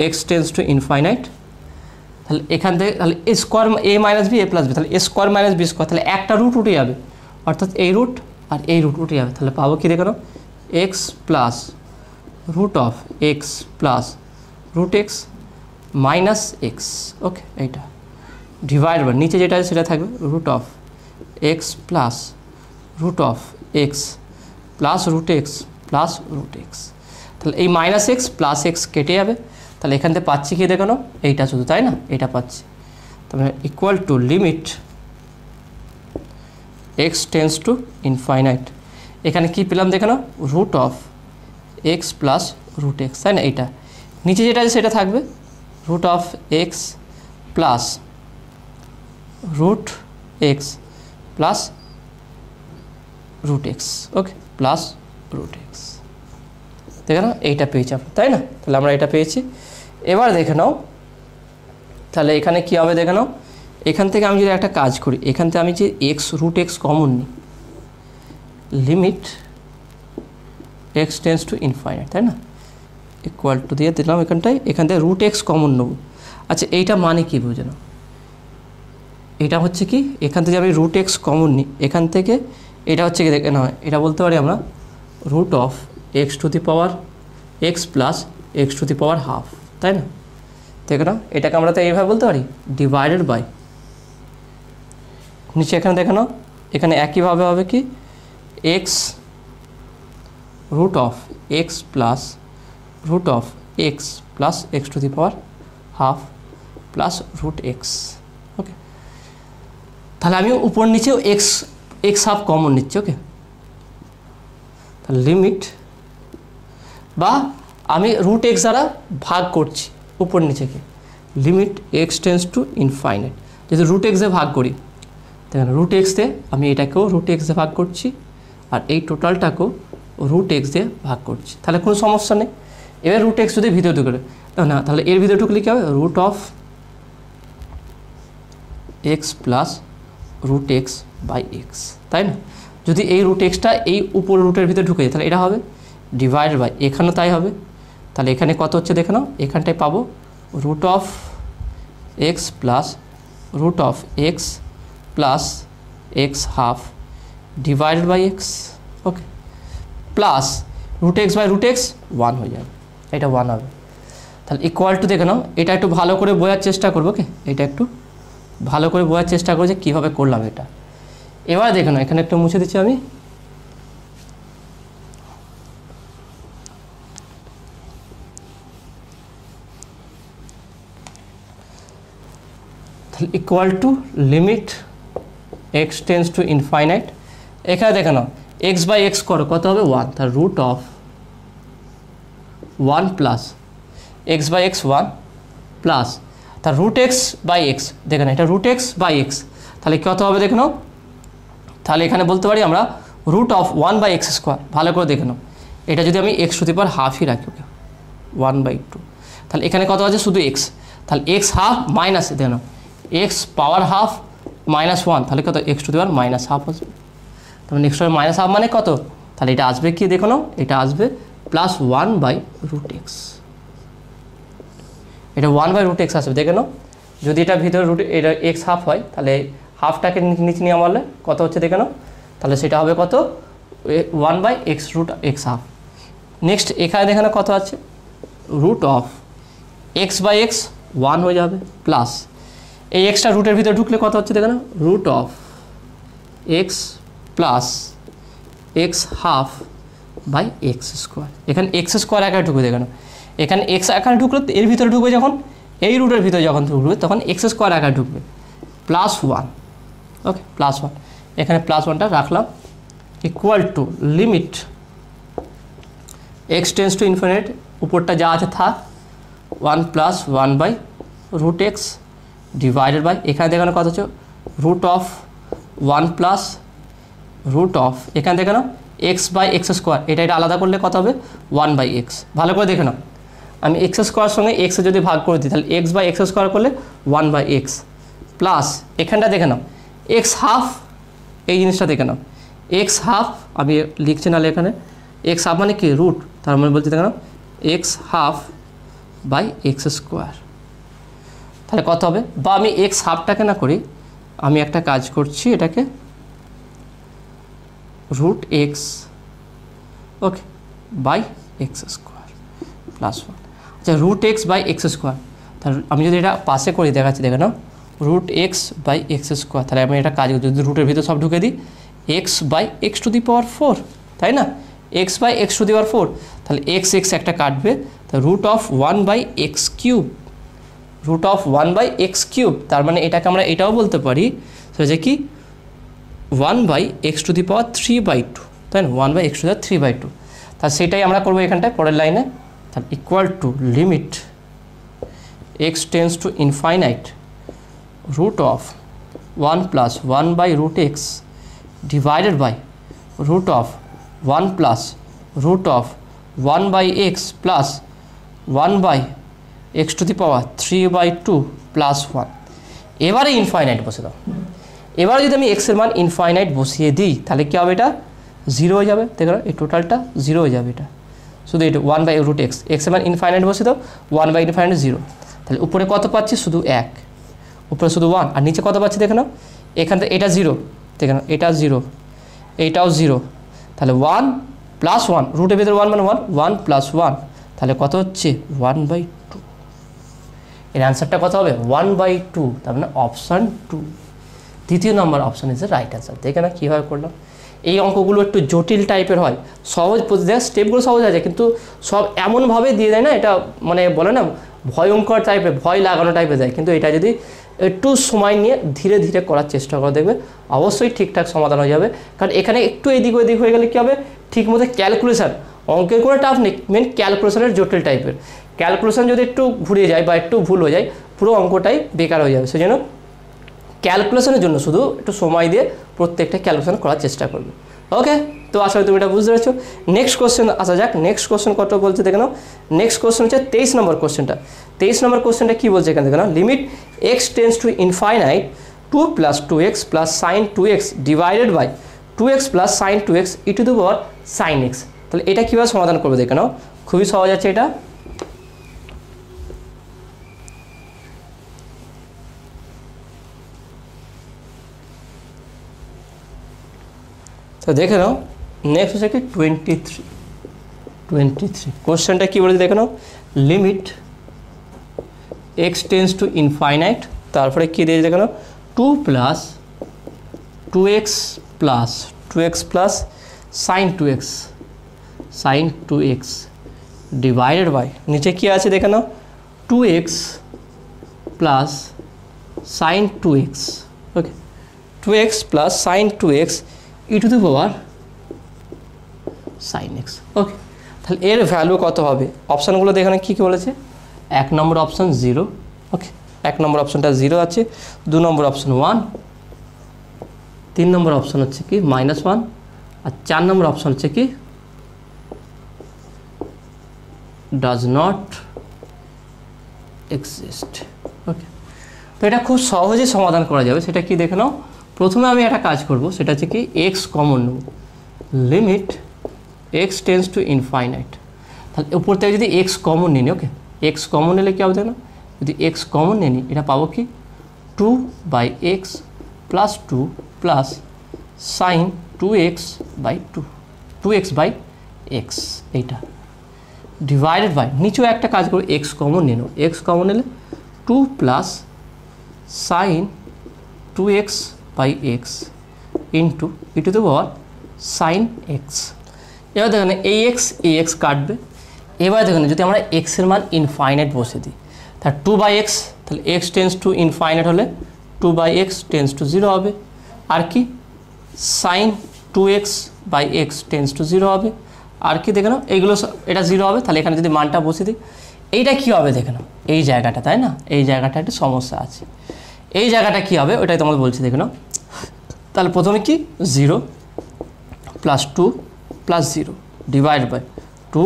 x tends to infinite. তাহলে এখান থেকে তাহলে এ square A minus B A plus B, তাহলে এ স্কোয়ার মাইনাস বি স্কোয়ার, তাহলে একটা রুট উঠে যাবে, অর্থাৎ এই রুট আর এই রুট উঠে যাবে। তাহলে পাবো কি দেখেন, x plus root of x plus root x minus x. Okay, এইটা ডিভাইড বাই নিচে যেটা আছে সেটা থাকবে root of x plus root of x plus root x plus root x. তাহলে এই মাইনাস এক্স প্লাস এক্স কেটে যাবে, তাহলে এখান থেকে পাচ্ছি কি দেখানো, এইটা শুধু, তাই না, এটা পাচ্ছি। তাহলে equal to limit x tends to infinite, এখানে কি পেলাম দেখানো, root of x plus root x, তাই না, এইটা নিচে যেটা আছে সেটা থাকবে root of x plus root x plus root x. Okay, plus root x, দেখে নাও এইটা পেয়েছি আমরা, তাই না। তাহলে আমরা এটা পেয়েছি। এবার দেখে নাও তাহলে এখানে কী হবে দেখে নাও, এখান থেকে আমি যদি একটা কাজ করি, এখান থেকে আমি যে এক্স রুট এক্স কমন নিই, limit x tends to infinite, তাই না, ইকুয়াল টু দিয়ে দিলাম এখানটায়, এখান থেকে রুট এক্স কমন নেব। আচ্ছা, এইটা মানে কি বুঝে নাও, এটা হচ্ছে কি এখান থেকে আমি রুট এক্স কমন নিই, এখান থেকে এটা হচ্ছে কি দেখে না, এটা বলতে পারি আমরা root of x to the power x plus x to the power half, তাই না। দেখে নাও এটাকে আমরা তো এইভাবে বলতে পারি ডিভাইডেড বাই নিচে এখানে দেখে নাও, এখানে একইভাবে হবে কি x root of x plus root of x plus x to the power half plus root x. Okay, তাহলে আমি উপর নিচেও এক্স এক্স হাফ কমন নিচ্ছি। ওকে, তাহলে লিমিট বা আমি রুট এক্স দ্বারা ভাগ করছি উপর নিচেকে, limit x tends to infinite, যদি রুট এক্সে ভাগ করি দেখেন রুট এক্স দিয়ে আমি এটাকেও রুট এক্স দিয়ে ভাগ করছি আর এই টোটালটাকেও রুট এক্স দিয়ে ভাগ করছি, তাহলে কোনো সমস্যা নেই। এবার রুট এক্স যদি ভিতরে ঢুকলে না, তাহলে এর ভিতরে ঢুকলে কী হবে, root of x plus root x by x, তাই না। যদি এই রুট এক্সটা এই উপর রুটের ভিতরে ঢুকে যায় তাহলে এটা হবে ডিভাইড বাই, এখানেও তাই হবে। তাহলে এখানে কত হচ্ছে দেখে নাও, এখানটায় পাবো root of x plus root of x plus x half divided by x. Okay, plus root x by root x 1 হয়ে যাবে, এটা 1 হবে। তাহলে ইকুয়াল টু দেখে নাও, এটা একটু ভালো করে বোঝার চেষ্টা করবো। ওকে, এটা একটু ভালো করে বোঝার চেষ্টা করো যে কীভাবে করলাম এটা। এবার দেখো না, এখানে একটু মুছে দিচ্ছি আমি। তাহলে equal to limit x tends to infinite. এখানে দেখো না, এক্স বাই এক্স করো, কত হবে 1, তার root of 1 plus x by x 1 plus তার রুট এক্স বাই এক্স, দেখেন এটা রুট এক্স বাই এক্স, তাহলে কত হবে দেখে নাও। তাহলে এখানে বলতে পারি আমরা root of 1 by x square. ভালো করে দেখে নাও, এটা যদি আমি এক্স টু দি পাওয়ার হাফই রাখি, ওকে 1/2, তাহলে এখানে কত আছে শুধু এক্স, তাহলে এক্স হাফ মাইনাস দেখে নাও এক্স পাওয়ার হাফ মাইনাস 1, তাহলে কত x to the power minus half আসবে। তাহলে এক্স টু মাইনাস হাফ মানে কত, তাহলে এটা আসবে কি দেখো নাও, এটা আসবে প্লাস 1/√x। এটা 1/√x আসবে দেখে নাও। যদি এটা ভিতরে রুট এটা এক্স হাফ হয়, তাহলে হাফটাকে নিচে নিয়ে আমলে কত হচ্ছে দেখে নাও, তাহলে সেটা হবে কত 1/x√x হাফ। নেক্সট এখানে দেখে নাও কত আছে, root of x by x 1 হয়ে যাবে প্লাস এই এক্সটা রুটের ভিতরে ঢুকলে কত হচ্ছে দেখে নাও, root of x plus x half by x square. এখানে এক্স স্কোয়ার একাই ঢুকবে দেখে নাও, এখানে এক্স একাই ঢুকলো, এর ভিতরে ঢুকবে যখন এই রুটের ভিতরে যখন ঢুকবে তখন এক্স স্কোয়ার একাই ঢুকবে প্লাস 1, ওকে প্লাস 1, এখানে প্লাস 1টা রাখলাম equal to limit x tends to infinite, উপরটা যা আছে থাক 1 প্লাস 1/√x ডিভাইডেড বাই এখানে দেখানো কত হচ্ছে root of 1 plus root of এখানে দেখে নাও এক্স বাই এক্স স্কোয়ার, এটা আলাদা করলে কত হবে 1/x। ভালো করে দেখে নাও, আমি এক্স স্কোয়ার সঙ্গে এক্স যদি ভাগ করে দিই তাহলে এক্স বাই এক্স স্কোয়ার করলে 1/x প্লাস এখানটা দেখে নাও এক্স হাফ, এই জিনিসটা দেখে নাও এক্স হাফ, আমি লিখছি নাহলে এখানে এক্স হাফ মানে কি রুট, তার মানে বলছি দেখে নাও x half by x square. তাহলে কত হবে, বা আমি এক্স হাফটাকে না করি, আমি একটা কাজ করছি এটাকে root x okay by x square plus 1। আচ্ছা root x by x square, তাহলে আমি যদি এটা পাশে করি দেখাচ্ছি দেখে নাও root x by x square, তাহলে আমি এটা কাজ করি যদি রুটের ভিতরে সব ঢুকে দিই x by x to the power 4, তাই না x by x to the power 4, তাহলে এক্স এক্স একটা কাটবে, তাহলে root of 1/x cube, root of 1/x cube, তার মানে এটাকে আমরা এটাও বলতে পারি সেটা যে কি 1/x টু দি পাওয়ার 3/2, তাই না 1/x টু দি পাওয়ার 3/2, তাহলে সেটাই আমরা করবো এখানটায় পরের লাইনে। তাহলে equal to limit x tends to infinite root of 1 plus 1/√x divided by root of 1 plus root of 1/x plus 1/x to the power 3/2 plus 1। এবারে ইনফাইনাইট বসে দাও, এবারে যদি আমি এক্সের মান ইনফাইনাইট বসিয়ে দিই তাহলে কী হবে, এটা 0 হয়ে যাবে, দেখো এই টোটালটা 0 হয়ে যাবে, এটা শুধু এটা 1/√x, এক্সের মান ইনফাইনাইট বসিয়ে দাও 1/∞, 0, তাহলে উপরে কত পাচ্ছি শুধু 1, উপরে শুধু 1, আর নিচে কত পাচ্ছি দেখে নাও এখান থেকে এটা 0, দেখে নাও এটা 0, এইটাও 0, তাহলে 1 প্লাস 1, রুটের ভিতরে 1 মানে 1 প্লাস 1, তাহলে কত হচ্ছে 1/2। এর অ্যান্সারটা কত হবে 1/2, তার মানে অপশান 2, দ্বিতীয় নম্বর option is the right answer. দেখে না কীভাবে করলাম, এই অঙ্কগুলো একটু জটিল টাইপের হয়, সহজ স্টেপগুলো সহজ আছে কিন্তু সব এমনভাবে দিয়ে দেয় না, এটা মানে বলে না ভয়ঙ্কর টাইপের, ভয় লাগানো টাইপের দেয়, কিন্তু এটা যদি একটু সময় নিয়ে ধীরে ধীরে করার চেষ্টা করে দেখবে অবশ্যই ঠিকঠাক সমাধান হয়ে যাবে। কারণ এখানে একটু এদিক ওদিক হয়ে গেলে কী হবে, ঠিক মতো ক্যালকুলেশান, অঙ্কের কোনো টাফ নেই, মেন ক্যালকুলেশনের জটিল টাইপের, ক্যালকুলেশন যদি একটু ঘুরিয়ে যায় বা একটু ভুল হয়ে যায় পুরো অঙ্কটাই বেকার হয়ে যাবে। সেজন্য ক্যালকুলেশনের জন্য শুধু একটু সময় দিয়ে প্রত্যেকটা ক্যালকুলেশন করার চেষ্টা করবে। ওকে, তো আসলে তুমি এটা বুঝতে পেরেছো। নেক্সট কোশ্চেন আসা যাক, নেক্সট কোশ্চেন কত বলছে দেখে নাও। নেক্সট কোশ্চেন হচ্ছে 23 নম্বর কোশ্চেনটা। 23 নম্বর কোশ্চেনটা কী বলছে এখানে দেখে নাও, limit x tends to infinite 2 plus 2x plus sine 2x divided by 2x plus sine 2x e to the power sine x। তাহলে এটা কীভাবে সমাধান করবে দেখে নাও, খুবই সহজ আছে এটা। তো দেখে নাও নেক্সট হচ্ছে কি 23 কোশ্চেনটা কী বলেছে দেখে নাও, limit x tends to infinite, তারপরে কী দিয়েছে দেখে নাও 2 plus 2x plus sin 2x divided by নিচে কি আছে দেখে নাও 2x plus sin 2x okay 2x plus sin 2x e to the power sin x okay. তাহলে এর ভ্যালু কত হবে অপশানগুলো দেখে কী কী বলেছে 1 নম্বর অপশান 0 ওকে 1 নম্বর অপশানটা 0 আছে 2 নম্বর অপশান 1 3 নম্বর অপশান হচ্ছে কি -1 আর 4 নম্বর অপশান হচ্ছে কি does not exist ওকে। তো এটা খুব সহজে সমাধান করা যাবে সেটা কি দেখে নাও প্রথমে আমি একটা কাজ করব সেটা হচ্ছে কি x কমন নেব limit x tends to infinite তাহলে উপর থেকে যদি x কমন নিই ওকে x কমন নিলে কী হবে দেখো যদি x কমন নিই এটা পাবো কি 2/x plus 2 plus sin 2x/x এইটা ডিভাইডেড বাই নিচেও একটা কাজ করো x কমন নিয়ে নাও x কমন নিলে 2 plus sin 2x/x into e to the power sin x। এবার দেখেন এই x কাটবে এবার দেখেন যদি আমরা x এর মান ইনফাইনাইট বসে দিই তাহলে 2/x তাহলে x টেন্ডস টু ইনফাইনাইট হলে 2/x টেন্ডস টু 0 হবে আর কি sin 2x/x টেন্ডস টু 0 হবে আর কি দেখে নাও এইগুলো এটা 0 হবে তাহলে এখানে যদি মানটা বসে দিই এইটা কী হবে দেখে নাও এই জায়গাটা তাই না এই জায়গাটা একটা সমস্যা আছে এই জায়গাটা কী হবে ওটাই তোমাদের বলছি দেখে নাও তাহলে প্রথমে কি 0 plus 2 plus 0 divide by 2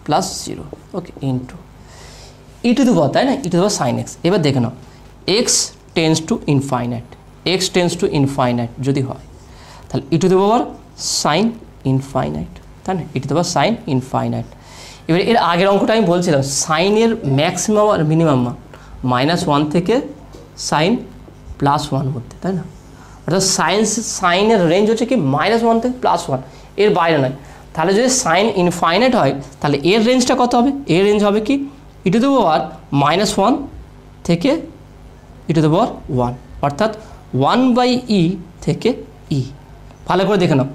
plus 0 okay into e to the power তাই না e to the power sine x. এবার দেখে নাও এক্স টেন্ডস টু ইনফাইনাইট যদি হয় তাহলে e to the power sine infinite তাই না e to the power sine infinite. এবার এর আগের অঙ্কটা আমি বলছিলাম সাইনের ম্যাক্সিমাম আর মিনিমাম -1 থেকে সাইন +1 মধ্যে তাই না অর্থাৎ সাইনের রেঞ্জ হচ্ছে কি -1 থেকে +1 এর বাইরে নয়। তাহলে যদি সাইন ইনফাইনাইট হয় তাহলে এর রেঞ্জটা কত হবে এর রেঞ্জ হবে কি ই টু দি পাওয়ার -1 থেকে ই টু দি পাওয়ার 1 অর্থাৎ 1/e থেকে e। ভালো করে দেখে নাও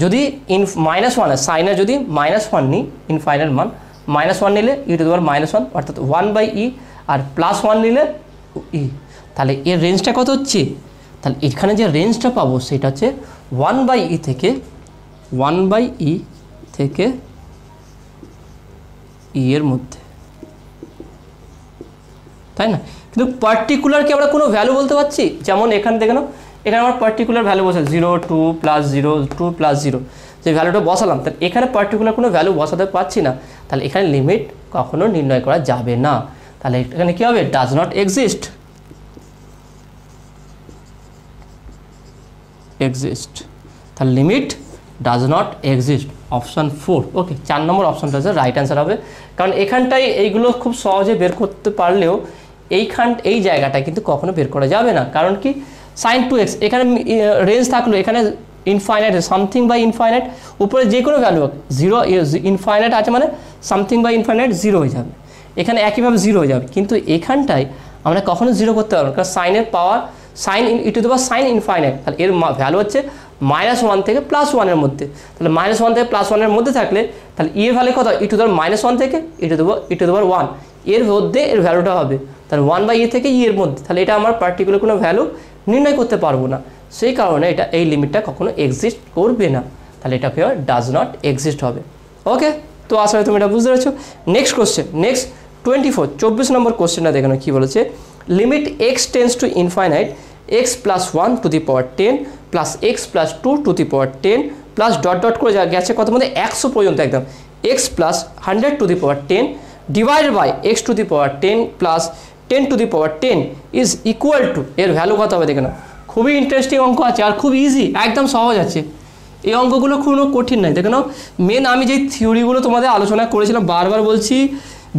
যদি -1 সাইনের যদি -1 নিই ইনফাইনাইট মান -1 নিলে ই টু দি পাওয়ার -1 অর্থাৎ 1/e আর +1 নিলে e তাহলে এর রেঞ্জটা কত হচ্ছে তাহলে এখানে যে রেঞ্জটা পাবো সেটা হচ্ছে 1/e থেকে e এর মধ্যে তাই না। কিন্তু পার্টিকুলার কি আমরা কোনো ভ্যালু বলতে পারছি যেমন এখানে দেখে নাও এখানে আমার পার্টিকুলার ভ্যালু বসে 0 2 + 0 2 + 0 যে ভ্যালুটা বসালাম তাহলে এখানে পার্টিকুলার কোনো ভ্যালু বসাতে পারছি না তাহলে এখানে লিমিট কখনো নির্ণয় করা যাবে না। তাহলে এখানে কী হবে ডাজ নট এক্সিস্ট তাহলে limit does not exist option 4 ওকে 4 নম্বর অপশানটা হচ্ছে রাইট অ্যান্সার হবে কারণ এখানটায় এইগুলো খুব সহজে বের করতে পারলেও এই জায়গাটা কিন্তু কখনো বের করা যাবে না কারণ কি sin 2x এখানে রেঞ্জ থাকলো এখানে ইনফাইনাইট সামথিং বাই ইনফাইনাইট উপরে যে কোনো ভ্যালু 0 ইনফাইনাইট আছে মানে সামথিং বাই ইনফাইনাইট 0 হয়ে যাবে এখানে একইভাবে 0 হয়ে যাবে কিন্তু এখানটায় আমরা কখনো 0 করতে পারবো কারণ সাইনের power sine E to the power sine infinite তাহলে এর ভ্যালু হচ্ছে -1 থেকে +1 এর মধ্যে তাহলে -1 থেকে +1 এর মধ্যে থাকলে তাহলে এর ভ্যালু কত ই টু দি পাওয়ার -1 থেকে ই টু দি পাওয়ার 1 এর মধ্যে এর ভ্যালুটা হবে তাহলে 1/e থেকে e এর মধ্যে তাহলে এটা আমার পার্টিকুলার কোনো ভ্যালু নির্ণয় করতে পারবো না সেই কারণে এটা এই লিমিটটা কখনো এক্সিস্ট করবে না তাহলে এটা কি হবে ডাজ নট এক্সিস্ট হবে ওকে। তো আসলে তুমি এটা বুঝতে পেরেছো। নেক্সট কোশ্চেন নেক্সট 24 নম্বর কোশ্চেনটা দেখানো কী বলেছে limit x tends to infinite x + 1 to the power 10 plus x + 2 to the power 10 plus dot dot করে গেছে কত মধ্যে 100 পর্যন্ত একদম x + 100 to the power 10 divided by x to the power 10 plus 10 to the power 10 is equal to এর value কত হবে দেখে না খুবই ইন্টারেস্টিং অঙ্ক আছে আর খুব ইজি একদম সহজ আছে এই অঙ্কগুলো কোনো কঠিন নয় দেখে নাও মেন আমি যেই থিওরিগুলো তোমাদের আলোচনা করেছিলাম বারবার বলছি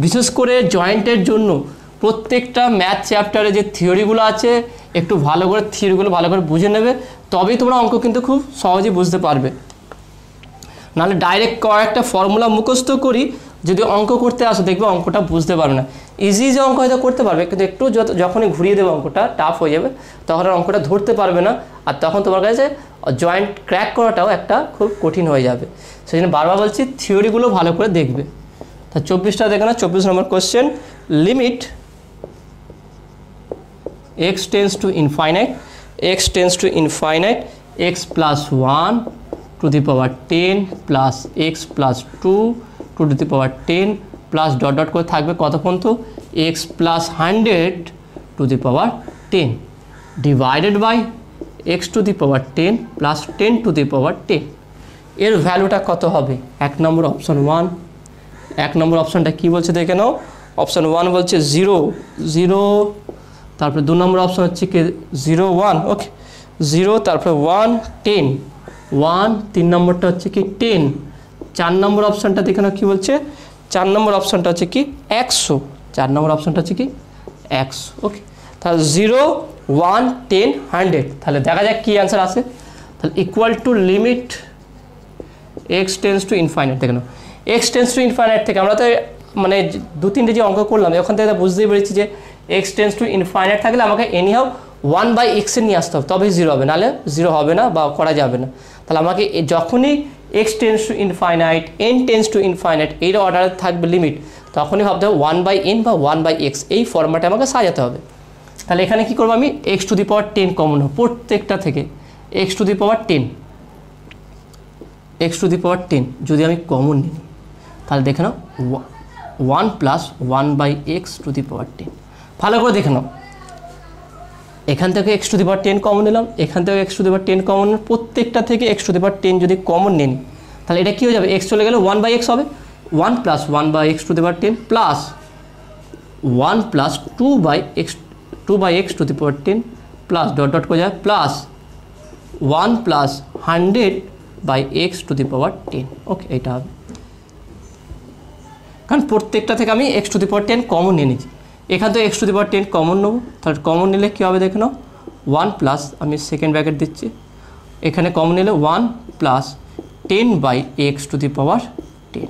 বিশেষ করে জয়েন্টের জন্য প্রত্যেকটা ম্যাথ চ্যাপ্টারে যে থিওরিগুলো আছে একটু ভালো করে থিওরিগুলো ভালো করে বুঝে নেবে তবেই তোমরা অঙ্ক কিন্তু খুব সহজেই বুঝতে পারবে নাহলে ডাইরেক্ট কয়েকটা ফর্মুলা মুখস্থ করি যদি অঙ্ক করতে আসো দেখবে অঙ্কটা বুঝতে পারবে না। ইজি যে অঙ্ক হয়তো করতে পারবে, কিন্তু একটু যখনই ঘুরিয়ে দেবে অঙ্কটা টাফ হয়ে যাবে, তখন আর অঙ্কটা ধরতে পারবে না, আর তখন তোমার কাছে জয়েন্ট ক্র্যাক করাটাও একটা খুব কঠিন হয়ে যাবে। সেই জন্য বারবার বলছি থিওরিগুলো ভালো করে দেখবে। তা 24টা দেখে না, 24 নম্বর question, limit x tends to infinite, x tends to infinite, x plus 1 to the power 10 plus x plus 2 to the power 10 plus dot dot করে থাকবে কত পর্যন্ত x plus 100 to the power 10 divided by x to the power 10 plus 10 to the power 10। এর ভ্যালুটা কত হবে? 1 নম্বর option 1। 1 নম্বর অপশনটা কী বলছে দেখে নাও। অপশন 1 বলছে 0 0, তারপরে 2 নম্বর অপশন হচ্ছে কি 0 1, ওকে 0, তারপরে 1 10 1, 3 নম্বরটা হচ্ছে কি 10। 4 নম্বর অপশনটা দেখে নাও কী বলছে, 4 নম্বর অপশনটা হচ্ছে কি 100, 4 নম্বর অপশনটা হচ্ছে কি 100, ওকে। তাহলে 0 1 10 100, তাহলে দেখা যাক কী অ্যান্সার আসে। তাহলে equal to limit x tends to infinite, দেখে নাও x টেন্স টু ইনফাইনাইট থেকে আমরা তো মানে 2-3টে যে অঙ্ক করলাম ওখান থেকে বুঝতেই পেরেছি যে x টেন্স টু ইনফাইনাইট থাকলে আমাকে এনিহাউ 1/x এ নিয়ে আসতে হবে, তবেই 0 হবে, নাহলে 0 হবে না বা করা যাবে না। তাহলে আমাকে যখনই x tends to infinite n tends to infinite এই অর্ডারে থাকবে লিমিট, তখনই ভাবতে হবে 1/n বা 1/x, এই ফরম্যাটে আমাকে সাজাতে হবে। তাহলে এখানে কী করবো আমি, x to the power 10 common হবে প্রত্যেকটা থেকে, x to the power 10, x to the power 10 যদি আমি কমন নিই তাহলে দেখে নাও 1 plus 1/x to the power 10। ভালো করে দেখে নাও, এখান থেকে x to the power 10 common নিলাম, এখান থেকে x to the power 10 common নিলাম, প্রত্যেকটা থেকে x টু দি পাওয়ার 10 যদি কমন নিই তাহলে এটা কী হয়ে যাবে, x চলে গেলে 1/x হবে, 1 plus 1/x to the power 10 plus 1 plus 2/x to the power 10 plus dot dot করে যাবে plus 1 plus 100/x to the power 10, okay. এইটা হবে, কারণ প্রত্যেকটা থেকে আমি x to the power 10 common নিয়ে নিচ্ছি। এখান থেকে x to the power 10 common নেবো, তাহলে কমন নিলে কী হবে দেখে নাও, 1 প্লাস, আমি সেকেন্ড ব্র্যাকেট দিচ্ছি, এখানে কমন নিলে 1 plus 10/x two the power 10।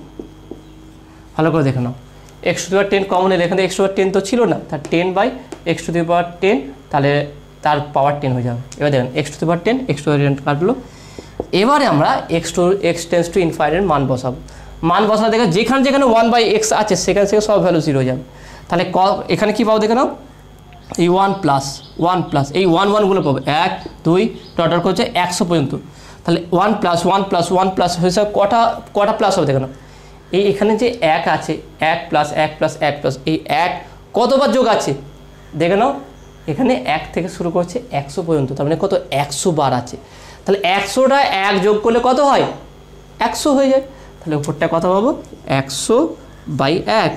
ভালো করে দেখে নাও, x to the power 10 common নিলে এখানে x টু দি পাওয়ার 10 তো ছিল না, তার 10/x টু দি পাওয়ার 10, তাহলে তার পাওয়ার 10 হয়ে যাবে। এবার দেখেন x to the power 10 x to the power 10 কাটলো। এবারে আমরা x টেন্স টু ইনফাইনাইট মান বসাবো। মান বসাতে দেখে যেখানে যেখানে 1/x আছে সেখানে থেকে সব ভ্যালু 0 হয়ে যাবে। তাহলে এখানে কী পাবো দেখে নাও, এই 1 প্লাস এই 1 পাবো 1 2 ডট করছে 100 পর্যন্ত। তাহলে 1 প্লাস 1 প্লাস 1 প্লাস হয়েছে কটা প্লাস হবে দেখে নাও, এই এখানে যে 1 আছে 1 প্লাস 1 প্লাস 1 প্লাস এই 1 কতবার যোগ আছে দেখে নাও, এখানে 1 থেকে শুরু করছে 100 পর্যন্ত, তার মানে কত 100 বার আছে। তাহলে 100টা 1 যোগ করলে কত হয়, 100 হয়ে যায়। তাহলে উপরটা কত পাবো 100/1,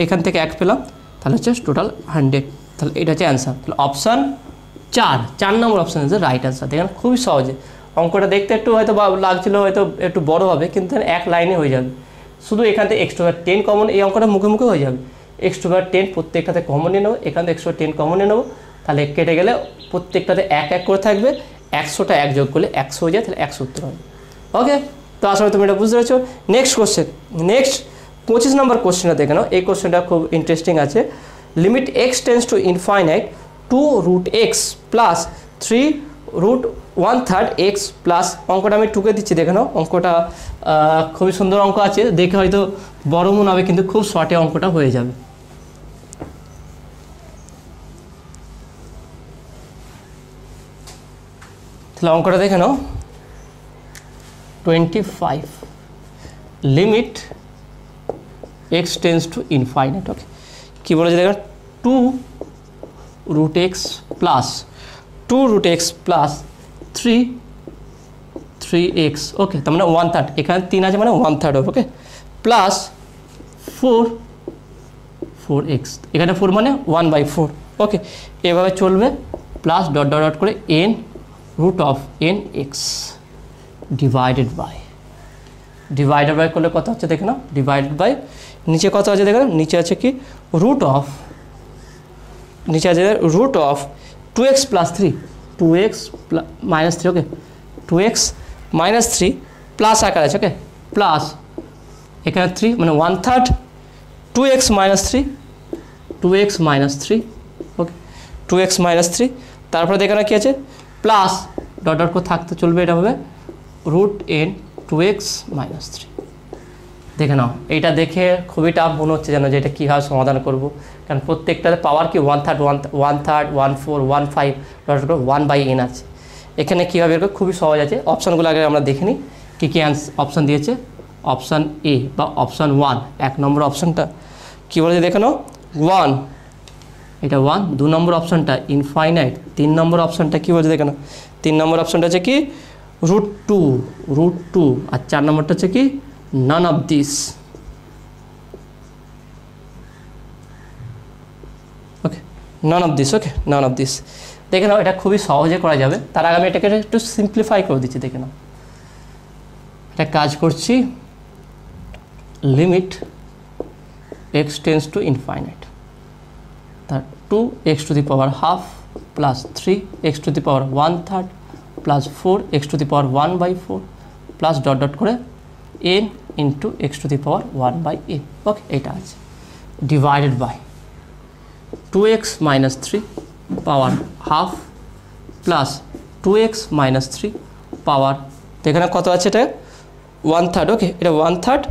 এখান থেকে 1 পেলাম, তাহলে হচ্ছে টোটাল 100। তাহলে এটা হচ্ছে অ্যান্সার। তাহলে অপশান 4 নম্বর অপশান হচ্ছে রাইট অ্যান্সার। দেখেন খুবই সহজে, অঙ্কটা দেখতে একটু হয়তো লাগছিল, হয়তো একটু বড় হবে, কিন্তু এক লাইনে হয়ে যাবে। শুধু এখান থেকে x to the power 10 common, এই অঙ্কটা মুখে মুখে হয়ে যাবে। x টু দি পাওয়ার 10 প্রত্যেকটাতে কমন নিয়ে নেবো, এখান থেকে x to the power 10 common নিয়ে নেবো, তাহলে কেটে গেলে প্রত্যেকটাতে 1 1 করে থাকবে, 100টা 1 যোগ করলে 100 হয়ে যায়, তাহলে 100 উত্তর হবে। ওকে, তো আসলে তুমি এটা বুঝতে পেরেছো। নেক্সট কোশ্চেন, নেক্সট 25 নম্বর কোশ্চেনটা দেখে নাও। এই কোশ্চেনটা খুব ইন্টারেস্টিং আছে। Limit x tends to infinite 2√x plus 3√1/3 x plus, অঙ্কটা আমি টুকে দিচ্ছি দেখে নাও। অঙ্কটা খুবই সুন্দর অঙ্ক আছে, দেখে হয়তো বড় মনে হবে কিন্তু খুব শর্টে অঙ্কটা হয়ে যাবে। তাহলে অঙ্কটা দেখে নাও, 25 limit x tends to infinite, okay. কী বলেছে দেখেন, 2√x প্লাস 3x, ওকে, তার মানে 1/3, এখানে 3 আছে মানে 1/3 হবে, ওকে, প্লাস 4x, এখানে 4 মানে 1/4, ওকে। এভাবে চলবে, প্লাস ডট ডট ডট করে n√nx ডিভাইডেড বাই করলে কত হচ্ছে দেখে নাও, ডিভাইডেড বাই নিচে কত আছে দেখে নাও, নিচে আছে কি নিচে আছে √ 2x প্লাস 3, 2x মাইনাস 3, ওকে, 2x মাইনাস 3 প্লাস আকার আছে, ওকে, প্লাস এখানে 3 মানে 1/3 2x minus 3 2x minus 3 ওকে 2x minus 3 তারপরে এখানে কি আছে প্লাস ডট ডট করে থাকতে চলবে এটা হবে রুট n 2x minus 3 দেখে নাও এইটা দেখে খুবই টাফ মনে হচ্ছে যেন যে এটা কীভাবে সমাধান করব কারণ প্রত্যেকটাতে পাওয়ার কি 1/3 1/3 1/4 1/5 ডট ডট 1/n আছে এখানে কীভাবে এরকম খুবই সহজ আছে অপশানগুলো আগে আমরা দেখে নিই কী কী অপশান দিয়েছে অপশান এ বা অপশান 1 এক নম্বর অপশানটা কী বলেছে দেখে নাও 1 এটা 1 2 নম্বর অপশানটা ইনফাইনাইট 3 নম্বর অপশানটা কী বলছে দেখে নাও 3 নম্বর অপশানটা হচ্ছে কি √2 আর 4 নম্বরটা হচ্ছে কি none of this okay none of this okay none of this দেখে নাও এটা খুবই সহজে করা যাবে তার আগে আমি এটাকে একটু সিম্পলিফাই করে দিচ্ছি দেখে নাও এটা কাজ করছি limit x tends to infinite তার 2x to the power half plus 3x to the power 1/3 plus 4x to the power 1/4 plus dot dot করে n into x to the power 1/n okay এটা আছে divided by 2x minus 3 power half plus 2x minus 3 power এখানে কত আছে এটা 1/3 ওকে এটা 1/3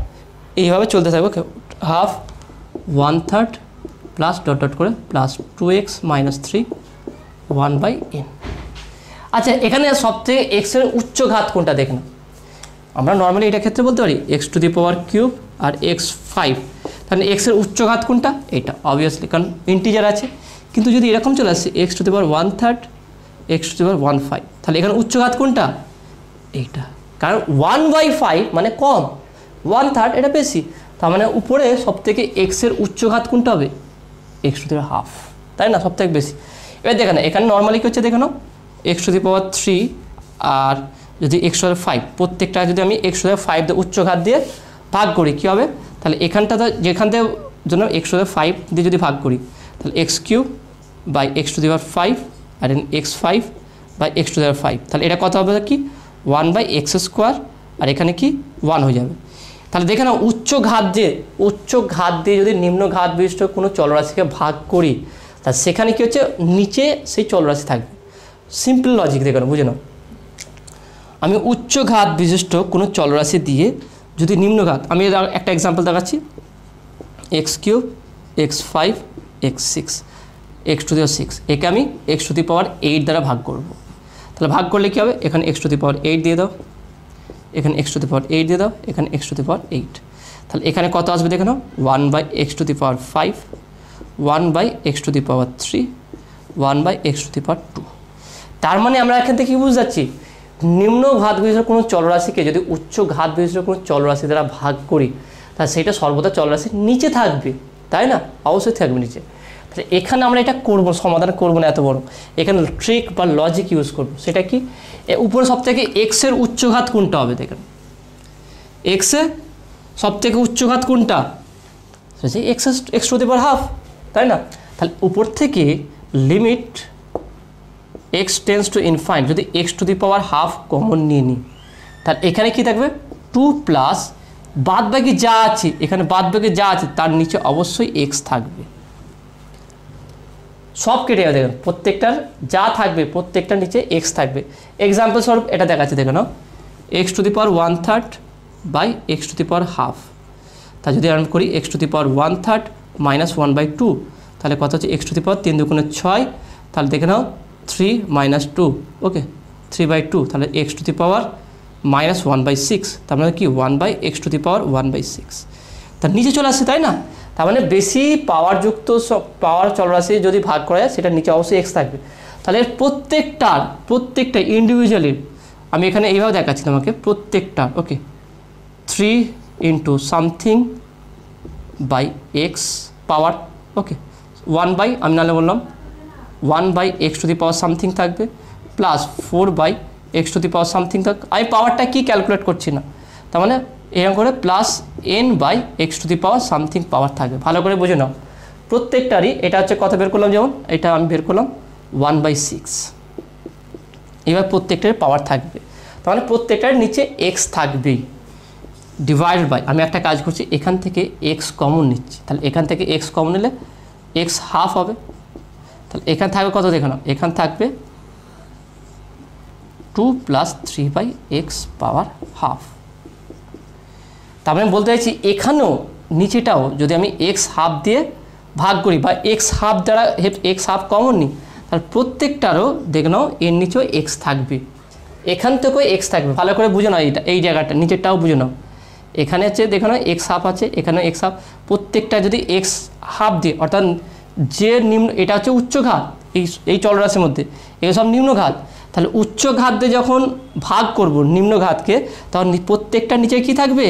এইভাবে চলতে থাকবে ওকে হাফ 1/3 প্লাস ডট ডট করে প্লাস 2x minus 3 1/n আচ্ছা এখানে সবথেকে x এর উচ্চ ঘাত কোনটা দেখে নাও আমরা নর্মালি এটা ক্ষেত্রে বলতে পারি x to the power cube আর x5 তাহলে x এর উচ্চ ঘাত কোনটা এটা অবভিয়াসলি কারণ ইন্টিজার আছে কিন্তু যদি এরকম চলে আসে x to the power 1/3 x to the power 1/5 তাহলে এখানে উচ্চ ঘাত কোনটা এইটা কারণ 1/5 মানে কম 1/3 এটা বেশি তার মানে উপরে সবথেকে x এর উচ্চ ঘাত কোনটা হবে x to the power half তাই না সবথেকে বেশি এবার দেখেন এখানে নর্মালি কি হচ্ছে দেখে নাও x টু দি পাওয়ার 3 আর যদি x টু দি পাওয়ার 5 প্রত্যেকটা যদি আমি x টু দি পাওয়ার 5 দিয়ে উচ্চ ঘাত দিয়ে ভাগ করি কী হবে তাহলে এখানটা যেখান থেকে জন্য x টু দি পাওয়ার 5 দিয়ে যদি ভাগ করি তাহলে x³ by x to the power 5 আর x5 by x to the power 5 তাহলে এটা কত হবে কি 1/x² আর এখানে কি 1 হয়ে যাবে তাহলে দেখে নাও উচ্চ ঘাত দিয়ে যদি নিম্ন ঘাত বিশিষ্ট কোনো চলরাশিকে ভাগ করি তা সেখানে কি হচ্ছে নিচে সেই চলরাশি থাকবে সিম্পল লজিক দেখে নাও বুঝে নাও আমি উচ্চ ঘাত বিশিষ্ট কোনো চলরাশি দিয়ে যদি নিম্ন ঘাত আমি একটা এক্সাম্পল দেখাচ্ছি x³ x5 x6 x to the পাওয়ার 6 একে আমি x টু দি পাওয়ার 8 দ্বারা ভাগ করব তাহলে ভাগ করলে কী হবে এখানে x টু দি পাওয়ার 8 দিয়ে দাও এখানে x টু দি পাওয়ার 8 দিয়ে দাও এখানে x টু দি পাওয়ার 8 তাহলে এখানে কত আসবে দেখে নাও 1/x to the power 5 1/x to the power 3 1/x to the power 2 তার মানে আমরা এখান থেকে কী বুঝতে যাচ্ছি নিম্ন ঘাত বিশিষ্ট কোনো চলরাশিকে যদি উচ্চ ঘাত বিশিষ্ট কোনো চলরাশি দ্বারা ভাগ করি তাহলে সেটা সর্বদা চলরাশির নিচে থাকবে তাই না অবশ্যই থাকবে নিচে তাহলে এখানে আমরা এটা করব সমাধান করব না এত বড় এখানে ট্রিক বা লজিক ইউজ করব সেটা কি উপরে সবথেকে x এর উচ্চ ঘাত কোনটা হবে দেখেন x এর সবথেকে উচ্চ ঘাত কোনটা সেটা x to the power half তাই না তাহলে উপর থেকে limit x tends to infinite যদি x to the power half common নিয়ে নিই তাহলে এখানে কি থাকবে 2 প্লাস বাদবাকি যা আছে এখানে বাদবাকি যা আছে তার নিচে অবশ্যই x থাকবে সব কেটে যাবে দেখুন প্রত্যেকটার যা থাকবে প্রত্যেকটার নিচে x থাকবে এক্সাম্পল স্বরূপ এটা দেখাচ্ছে দেখে নাও x to the power 1/3 by x to the power half তা যদি আমরা করি x to the power 1/3 minus 1/2 তাহলে কত হচ্ছে x টু দি পাওয়ার 3 দুগুণে 6 তাহলে দেখে নাও 3 মাইনাস 2 ওকে 3/2 তাহলে x to the power minus 1/6 তার মানে কি 1/x টু দি পাওয়ার 1/6 তার নিচে চলে আসছে তাই না তার মানে বেশি পাওয়ারযুক্ত পাওয়ার চলরাশি যদি ভাগ করা যায় সেটার নিচে অবশ্যই x থাকবে তাহলে প্রত্যেকটা ইন্ডিভিজুয়ালি আমি এখানে এইভাবে দেখাচ্ছি তোমাকে প্রত্যেকটা okay 3 into something by x power okay 1 আমি নাহলে বললাম 1/x to the power something থাকবে plus 4/x to the power something থাকবে আমি পাওয়ারটা কি ক্যালকুলেট করছি না তার মানে এরকম করে plus n/x to the power something power থাকবে ভালো করে বুঝে নাও প্রত্যেকটারই এটা হচ্ছে কথা বের করলাম যেমন এটা আমি বের করলাম 1/6 এবার প্রত্যেকটার পাওয়ার থাকবে তার মানে প্রত্যেকটার নিচে x থাকবেই ডিভাইডেড বাই, আমি একটা কাজ করছি এখান থেকে এক্স কমন নিচ্ছি, তাহলে এখান থেকে এক্স কমন নিলে এক্স হাফ হবে, তাহলে এখানে থাকবে কত দেখো না, এখানে থাকবে 2 + 3/x পাওয়ার হাফ। তার মানে বলতে চাইছি এখানেও নিচেটাও যদি আমি এক্স হাফ দিয়ে ভাগ করি বা এক্স হাফ দ্বারা এক্স হাফ কমন নিই, তাহলে প্রত্যেকটারও দেখে নাও এর নিচেও এক্স থাকবে, এখান থেকেও এক্স থাকবে। ভালো করে বুঝে নাও, এই জায়গাটা নিচেরটাও বুঝে নাও, এখানে হচ্ছে দেখো না এক্স হাফ আছে, এখানে এক্স হাফ, প্রত্যেকটা যদি এক্স হাফ দিয়ে, অর্থাৎ যে নিম্ন, এটা হচ্ছে উচ্চঘাত এই চলরাশির মধ্যে, এগুলো সব নিম্নঘাত, তাহলে উচ্চঘাত দিয়ে যখন ভাগ করব নিম্নঘাতকে, তখন প্রত্যেকটা নিচে কি থাকবে,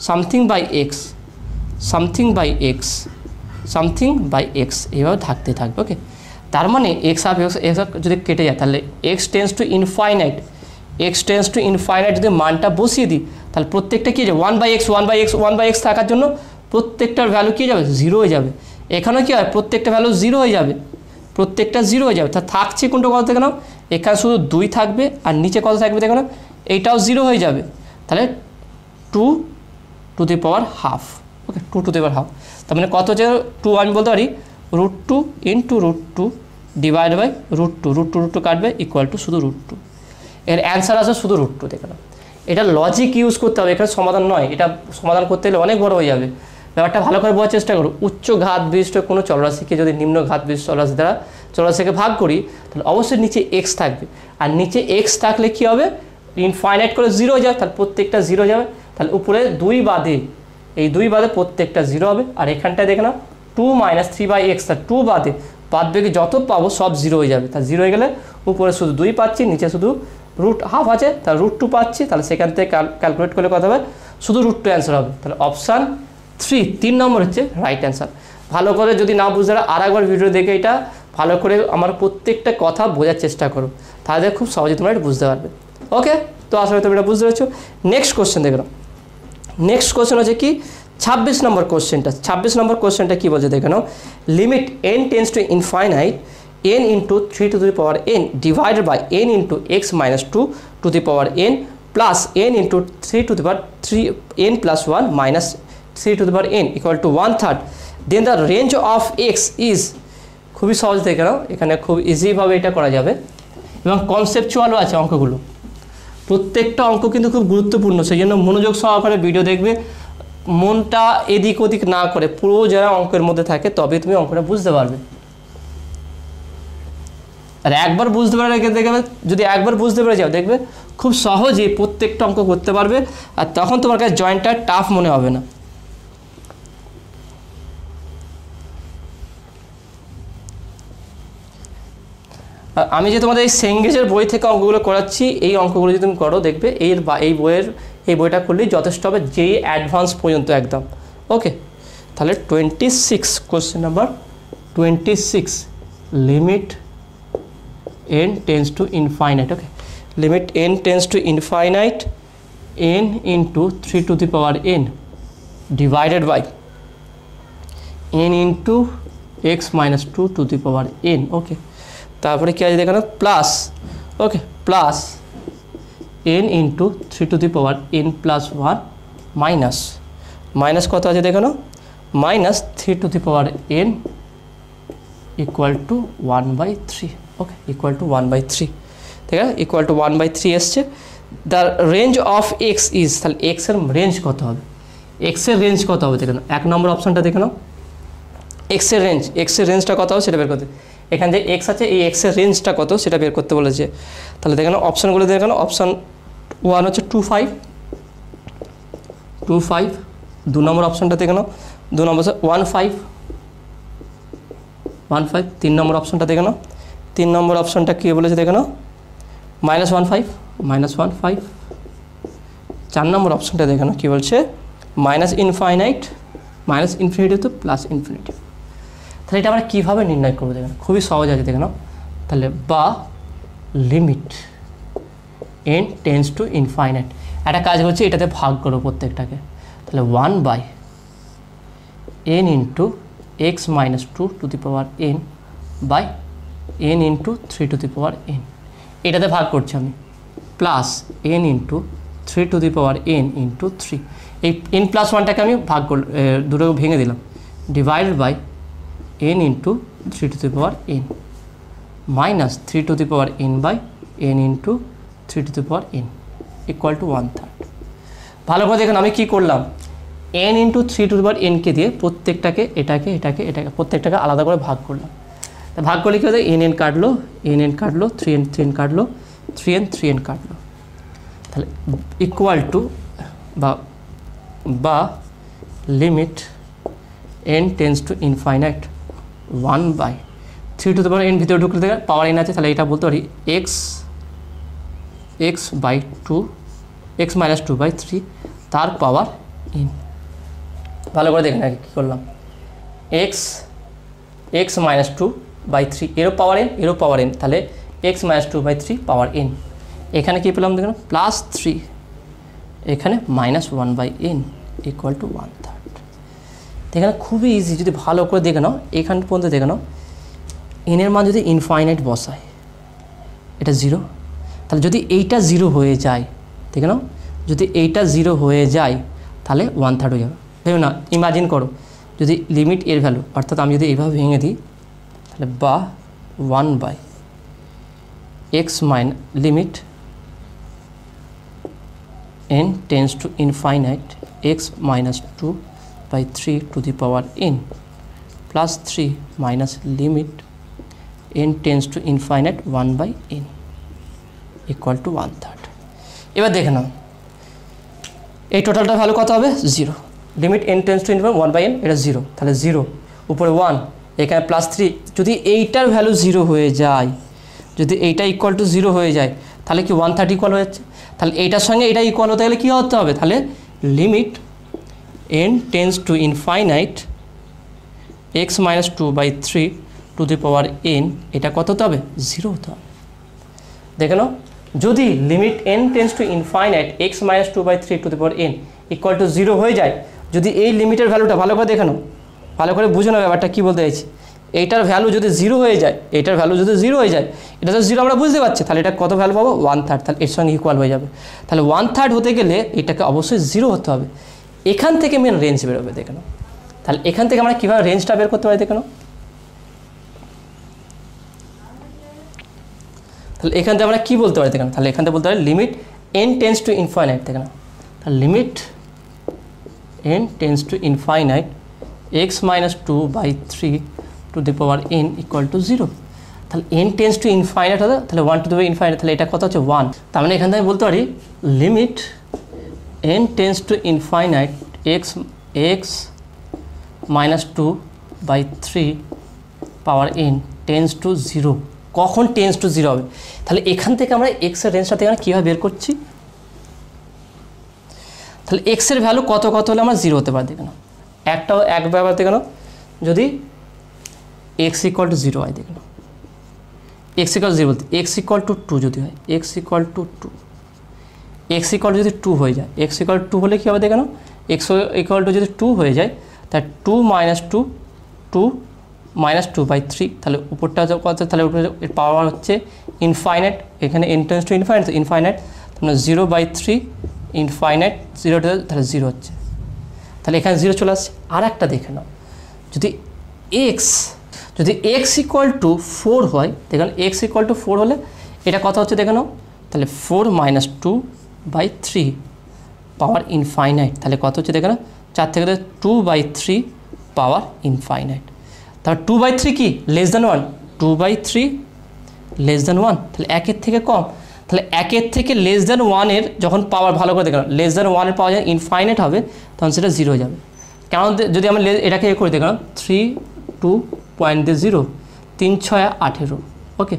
something by x, something by x, something by x, এইভাবে থাকতে থাকবে। ওকে, তার মানে এক্স হাফ এক্স হাফ যদি কেটে যায়, তাহলে x tends to infinite, x tends to infinite যদি মানটা বসিয়ে দিই, তাহলে প্রত্যেকটা কী যাবে 1/x 1/x 1/x থাকার জন্য প্রত্যেকটার ভ্যালু কী যাবে, 0 হয়ে যাবে। এখানেও কী হয়, প্রত্যেকটা ভ্যালু 0 হয়ে যাবে, প্রত্যেকটা 0 হয়ে যাবে। তা থাকছে কোনটা কত দেখে নাও, এখানে শুধু 2 থাকবে আর নিচে কত থাকবে দেখো না, এইটাও 0 হয়ে যাবে, তাহলে 2 to the power half. Okay, 2 to the power half, তার মানে কত হচ্ছে 2, আমি বলতে পারি √2 × √2 ডিভাইড বাই √2, √2 কাটবে ইকুয়াল টু শুধু √2। এর অ্যান্সার আছে শুধু √2 দেখে নাও। এটা লজিক ইউজ করতে হবে, এখানে সমাধান নয়, এটা সমাধান করতে গেলে অনেক বড় হয়ে যাবে। ব্যাপারটা ভালো করে বোঝার চেষ্টা করো। উচ্চ ঘাত বিশিষ্ট কোনো চলরাশিকে যদি নিম্ন ঘাত বিশিষ্ট চলরাশি দ্বারা চলরাশিকে ভাগ করি, তাহলে অবশ্যই নিচে এক্স থাকবে, আর নিচে এক্স থাকলে কী হবে, ইনফাইনাইট করে 0 হয়ে যাবে, তাহলে প্রত্যেকটা 0 যাবে, তাহলে উপরে 2 বাদে, এই 2 বাদে প্রত্যেকটা 0 হবে। আর এখানটায় দেখে নাও 2 - 3/x, তার 2 বাদে বাদ বাকি যত পাবো সব 0 হয়ে যাবে, তার 0 হয়ে গেলে উপরে শুধু 2 পাচ্ছি, নিচে শুধু √হাফ আছে, তার √2 পাচ্ছি, তাহলে সেখান থেকে ক্যালকুলেট করলে কত হবে, শুধু √2 অ্যান্সার হবে। তাহলে অপশান 3 নম্বর হচ্ছে রাইট অ্যান্সার। ভালো করে যদি না বুঝতে পারো আরেকবার ভিডিও দেখে এটা ভালো করে আমার প্রত্যেকটা কথা বোঝার চেষ্টা করো, তাহলে খুব সহজে তোমরা এটা বুঝতে পারবে। ওকে, তো আসলে তুমি এটা বুঝতে পেরেছো। নেক্সট কোশ্চেন দেখো, নেক্সট কোশ্চেন হচ্ছে কি 26 নম্বর কোশ্চেনটা। 26 নম্বর কোশ্চেনটা কী বলছে দেখে নাও, limit n tends to infinite n × 3 to the power n divided by n × x - 2 to the power n plus n × 3 to the power 3 n + 1 - 3 to the power n equal to 1/3, then the range of x is. খুবই সহজ দেখে নাও, এখানে খুব ইজিভাবে এটা করা যাবে এবং কনসেপচুয়ালও আছে অঙ্কগুলো। প্রত্যেকটা অঙ্ক কিন্তু খুব গুরুত্বপূর্ণ, সেই জন্য মনোযোগ সহকারে ভিডিও দেখবে, মনটা এদিক ওদিক না করে পুরো যারা অঙ্কের মধ্যে থাকে তবে তুমি অঙ্কটা বুঝতে পারবে। আর একবার বুঝতে পারে দেখবে, যদি একবার বুঝতে পেরে যাও দেখবে খুব সহজেই প্রত্যেকটা অঙ্ক করতে পারবে, আর তখন তোমার কাছে জয়েন্টটা টাফ মনে হবে না। আমি যে তোমাদের এই সেঙ্গেজের বই থেকে অঙ্কগুলো করাচ্ছি, এই অঙ্কগুলো যদি তুমি করো দেখবে এই বইটা করলেই যথেষ্ট হবে, যেই অ্যাডভান্স পর্যন্ত একদম। ওকে, তাহলে 26 question number 26, limit n tends to infinite. Okay, limit n tends to infinite n × 3 to the power n divided by n × x - 2 to the power n। Okay, তারপরে কী আছে দেখো না, plus, okay, plus n × 3 to the power n + 1 minus, minus কত আছে দেখো না, -3 to the power n equal to 1/3। Okay, equal to 1/3, ঠিক আছে, ইকুয়াল টু 1/3 এসছে। The range of x is, তাহলে এক্সের রেঞ্জ কত হবে, এক্সের রেঞ্জ কত হবে দেখে নাও, 1 নম্বর অপশানটা দেখে নাও, এক্সের রেঞ্জটা কত হবে সেটা বের করতে, এখানে যে এক্স আছে এই এক্সের রেঞ্জটা কত সেটা বের করতে বলেছে। তাহলে দেখে নাও অপশানগুলো দেখে নাও, অপশান 1 হচ্ছে 2, 5, 2 নম্বর অপশানটা দেখে নাও, 2 নম্বর 1, 5, 3 নম্বর অপশানটা দেখে নাও, 3 নম্বর অপশানটা কী বলেছে দেখে নাও, -1, 5, -1, 5, 4 নম্বর অপশানটা দেখে নাও কী বলছে, -ইনফাইনাইট, -ইনফিনিটি তো +ইনফিনিটি। তাহলে এটা আমরা কীভাবে নির্ণয় করবো দেখেন, খুবই সহজ আছে দেখে নাও। তাহলে বা limit n tends to infinite, একটা কাজ করছি এটাতে ভাগ করো প্রত্যেকটাকে, তাহলে 1/n × x - 2 to the power n by n × 3 to the power n, এটাতে ভাগ করছি আমি, plus n × 3 to the power n × 3, এই n প্লাস ওয়ানটাকে আমি ভাগ করল, দুটো ভেঙে দিলাম, divided by n into 3 to the power n minus 3 to the power n by n into 3 to the power n equal to 1/3। ভালো করে দেখুন আমি কী করলাম, n into 3 to the power n-কে দিয়ে প্রত্যেকটাকে এটাকে প্রত্যেকটাকে আলাদা করে ভাগ করলাম। তা ভাগ করলে কী হচ্ছে, n কাটলো, n কাটলো, 3n কাটলো, 3n কাটলো, তাহলে ইকুয়াল টু বা limit n tends to infinite 1/3 two the power n ভিতরে ঢুকলে দেখে পাওয়ার n আছে, তাহলে এটা বলতে পারি x বাই 2 x মাইনাস 2/3 তার পাওয়ার n। ভালো করে দেখেন আগে কী করলাম, x মাইনাস 2/3 এরও পাওয়ার n এরও পাওয়ার n, তাহলে x মাইনাস 2/3 পাওয়ার n। এখানে কী পেলাম দেখুন প্লাস 3, এখানে মাইনাস 1/n ইকুয়াল টু 1/3। এখানে খুবই ইজি, যদি ভালো করে দেখে নাও এখান পর্যন্ত দেখে নাও, এনের মান যদি ইনফাইনাইট বসায় এটা 0, তাহলে যদি এইটা 0 হয়ে যায়, দেখে নাও যদি এইটা 0 হয়ে যায় তাহলে 1/3 হয়ে যাবে। ভেবে না, ইমাজিন করো যদি লিমিট এর ভ্যালু, অর্থাৎ আমি যদি এইভাবে ভেঙে দিই, তাহলে বা 1/x minus limit n tends to infinite x minus 2/3 two the power n plus 3 minus limit n tends to infinite 1/n equal to 1/3। এবার দেখে নাও এই টোটালটা ভ্যালু কত হবে, 0। Limit n tends to infinite 1/n, এটা 0, তাহলে 0 উপরে 1, এখানে প্লাস 3। যদি এইটার ভ্যালু 0 হয়ে যায়, যদি এইটা ইকুয়াল টু 0 হয়ে যায়, তাহলে কি 1/3 ইকুয়াল হয়ে যাচ্ছে, তাহলে এইটার সঙ্গে এটা ইকুয়াল হতে গেলে কী হতে হবে, তাহলে limit n tends to infinite x minus 2/3 two the power n, এটা কত হতে হবে, 0 হতে হবে। দেখে নাও যদি limit n tends to infinite x minus 2/3 two the power n equal to 0 হয়ে যায়, যদি এই লিমিটের ভ্যালুটা ভালো করে দেখে নাও, ভালো করে বুঝে নাও ব্যাপারটা কী বলতে চাইছি, এইটার ভ্যালু যদি 0 হয়ে যায়, এইটার ভ্যালু যদি 0 হয়ে যায়, এটা তো 0 আমরা বুঝতে পারছি, তাহলে এটা কত ভ্যালু পাবো, 1/3, তাহলে এর সঙ্গে ইকুয়াল হয়ে যাবে। তাহলে 1/3 হতে গেলে এটাকে অবশ্যই 0 হতে হবে। এখান থেকে মেন রেঞ্জ বেরোবে, দেখে নাও। তাহলে এখান থেকে আমরা কীভাবে রেঞ্জটা বের করতে পারি, দেখে নাও। তাহলে এখান থেকে আমরা কী বলতে পারি, দেখে নাও। তাহলে এখান থেকে বলতে পারি limit n tends to infinite, দেখে নাও। তাহলে limit n tends to infinite x minus 2/3 two the power n equal to 0। তাহলে n টেন্স টু ইনফাইনাইট হতে, তাহলে 1 টু দি পাওয়ার ইনফাইনাইট, তাহলে এটা কত হচ্ছে 1। তার মানে এখান থেকে বলতে পারি limit n tends to infinite x minus 2/3 power n tends two 0। কখন টেন্স টু 0 হবে, তাহলে এখান থেকে আমরা এক্সের রেঞ্জটা থেকে আমরা কীভাবে বের করছি, তাহলে এক্সের ভ্যালু কত হলে আমরা 0 হতে পারি, দেখে নাও। এক ব্যাপার দেখে নাও, যদি x ইকুয়াল টু 0 হয়, দেখে নাও x ইকুয়াল 0 বলতে x ইকুয়াল টু 2 যদি হয়, x equal to 2, x equal যদি 2 হয়ে যায়, x ইকুয়াল 2 হলে কী হবে, দেখে নাও x ইকুয়াল টু যদি 2 হয়ে যায়, তাহলে 2 মাইনাস 2/3, তাহলে উপরটা কত, তাহলে উপরে এর পাওয়ার হচ্ছে ইনফাইনাইট, এখানে n tends to infinite, infinite, তাহলে 0/3 ইনফাইনাইট 0, তাহলে 0 হচ্ছে, তাহলে এখানে 0 চলে আসছে। আর একটা দেখে নাও, যদি x ইকুয়াল টু 4 হয়, দেখুন x ইকুয়াল টু 4 হলে এটা কত হচ্ছে, দেখে নাও। তাহলে 4 মাইনাস 2/3 পাওয়ার ইনফাইনাইট, তাহলে কত হচ্ছে, দেখে নাও 4 থেকে 2/3 পাওয়ার ইনফাইনাইট। তাহলে 2/3 কি লেস দ্যান 1, 2/3 লেস দ্যান 1, তাহলে 1-এর থেকে কম। তাহলে 1-এর থেকে লেস দ্যান 1-এর যখন পাওয়ার, ভালো করে দেখলাম, লেস দ্যান 1-এর পাওয়ার যখন ইনফাইনাইট হবে তখন সেটা 0 হয়ে যাবে। কেমন, যদি আমরা এটাকে করে দেখলাম 3 2 পয়েন্ট 0 3 6 18, ওকে।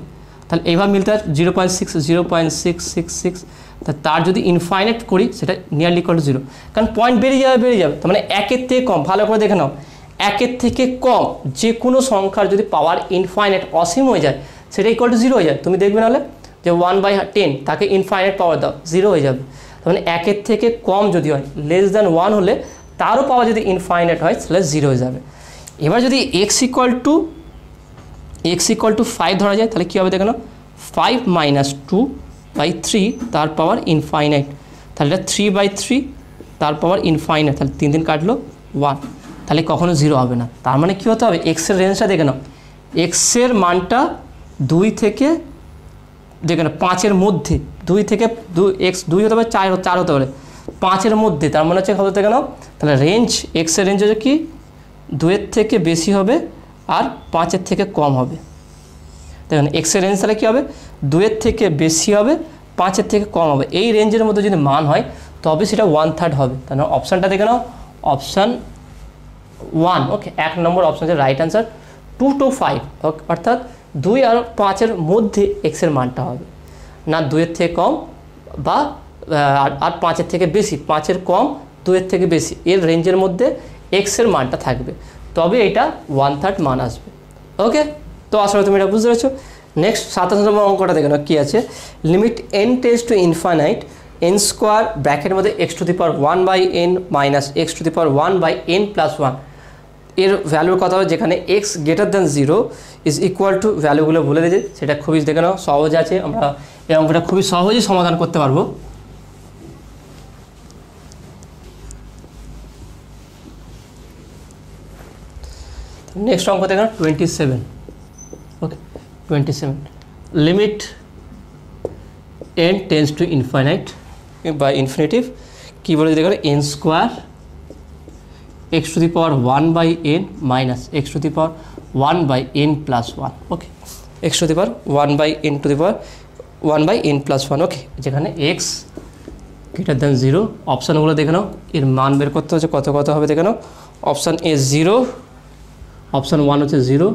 তাহলে এইভাবে মিলতে হয় 0.6, তার যদি ইনফাইনাইট করি সেটা নিয়ারলি ইকুয়াল টু 0, কারণ পয়েন্ট বেরিয়ে যাবে। তার মানে 1-এর থেকে কম, ভালো করে দেখে নাও, 1-এর থেকে কম যে কোনো সংখ্যার যদি পাওয়ার ইনফাইনাইট অসীম হয়ে যায় সেটা ইকুয়াল টু 0 হয়ে যায়। তুমি দেখবে নাহলে যে 1/10 তাকে ইনফাইনাইট পাওয়ার দাও, 0 হয়ে যাবে। তার মানে 1-এর থেকে কম যদি হয়, লেস দ্যান 1 হলে তারও পাওয়ার যদি ইনফাইনাইট হয় তাহলে 0 হয়ে যাবে। এবার যদি x ইকুয়াল টু 5 ধরা যায়, তাহলে কী হবে, দেখো না 5 মাইনাস 2/3 তার পাওয়ার ইনফাইনাইট, তাহলে এটা 3/3 তার পাওয়ার ইনফাইনাইট, তাহলে 3 3 কাটলো 1, তাহলে কখনো 0 হবে না। তার মানে কী হতে হবে, এক্সের রেঞ্জটা দেখে নাও, এক্সের মানটা 2 থেকে দেখে নাও 5-এর মধ্যে, 2 থেকে এক্স 2 হতে পারে 4 হতে পারে, 5-এর মধ্যে, তার মানে হচ্ছে কত দেখে নাও, তাহলে রেঞ্জ এক্সের রেঞ্জ হচ্ছে কি 2-এর থেকে বেশি হবে আর 5-এর থেকে কম হবে। দেখুন এক্সের রেঞ্জ তাহলে কী হবে, 2-এর থেকে বেশি হবে, 5-এর থেকে কম হবে, এই রেঞ্জের মধ্যে যদি মান হয় তবে সেটা 1/3 হবে। তাহলে অপশানটা দেখে নাও, অপশান 1, ওকে, 1 নম্বর অপশান হচ্ছে রাইট অ্যান্সার। 2 to 5 অর্থাৎ 2 আর 5-এর মধ্যে এক্সের মানটা হবে, না 2-এর থেকে কম বা আর 5-এর থেকে বেশি, 5-এর কম 2-এর থেকে বেশি, এর রেঞ্জের মধ্যে এক্সের মানটা থাকবে, তবে এটা 1/3 মান আসবে। ওকে, তো আসলে তুমি এটা বুঝতে পেরেছো। নেক্সট 27 নম্বর অঙ্কটা দেখে নাও কী আছে, limit n tends to infinite n square ব্র্যাকেটের মধ্যে x⁴1/n মাইনাস x⁴1/n + 1 এর ভ্যালুর কথা হবে, যেখানে x > 0 ইজ ইকুয়াল টু ভ্যালুগুলো বলে দিয়েছে, সেটা খুবই দেখে নাও সহজ আছে, আমরা এই অঙ্কটা খুবই সহজেই সমাধান করতে পারবো। নেক্সট অঙ্ক দেখে নাও 27, ওকে 27, limit n tends to infinite বা ইনফিনিটিভ, কী বলে দেখো n square x⁴1/n minus x⁴1/n + 1, ওকে, x⁴1/n + 1, ওকে, যেখানে x > 0, অপশানগুলো দেখে নাও, এর মান বের করতে হচ্ছে কত কত হবে দেখে নাও। অপশান এ 0, অপশান 1 হচ্ছে 0,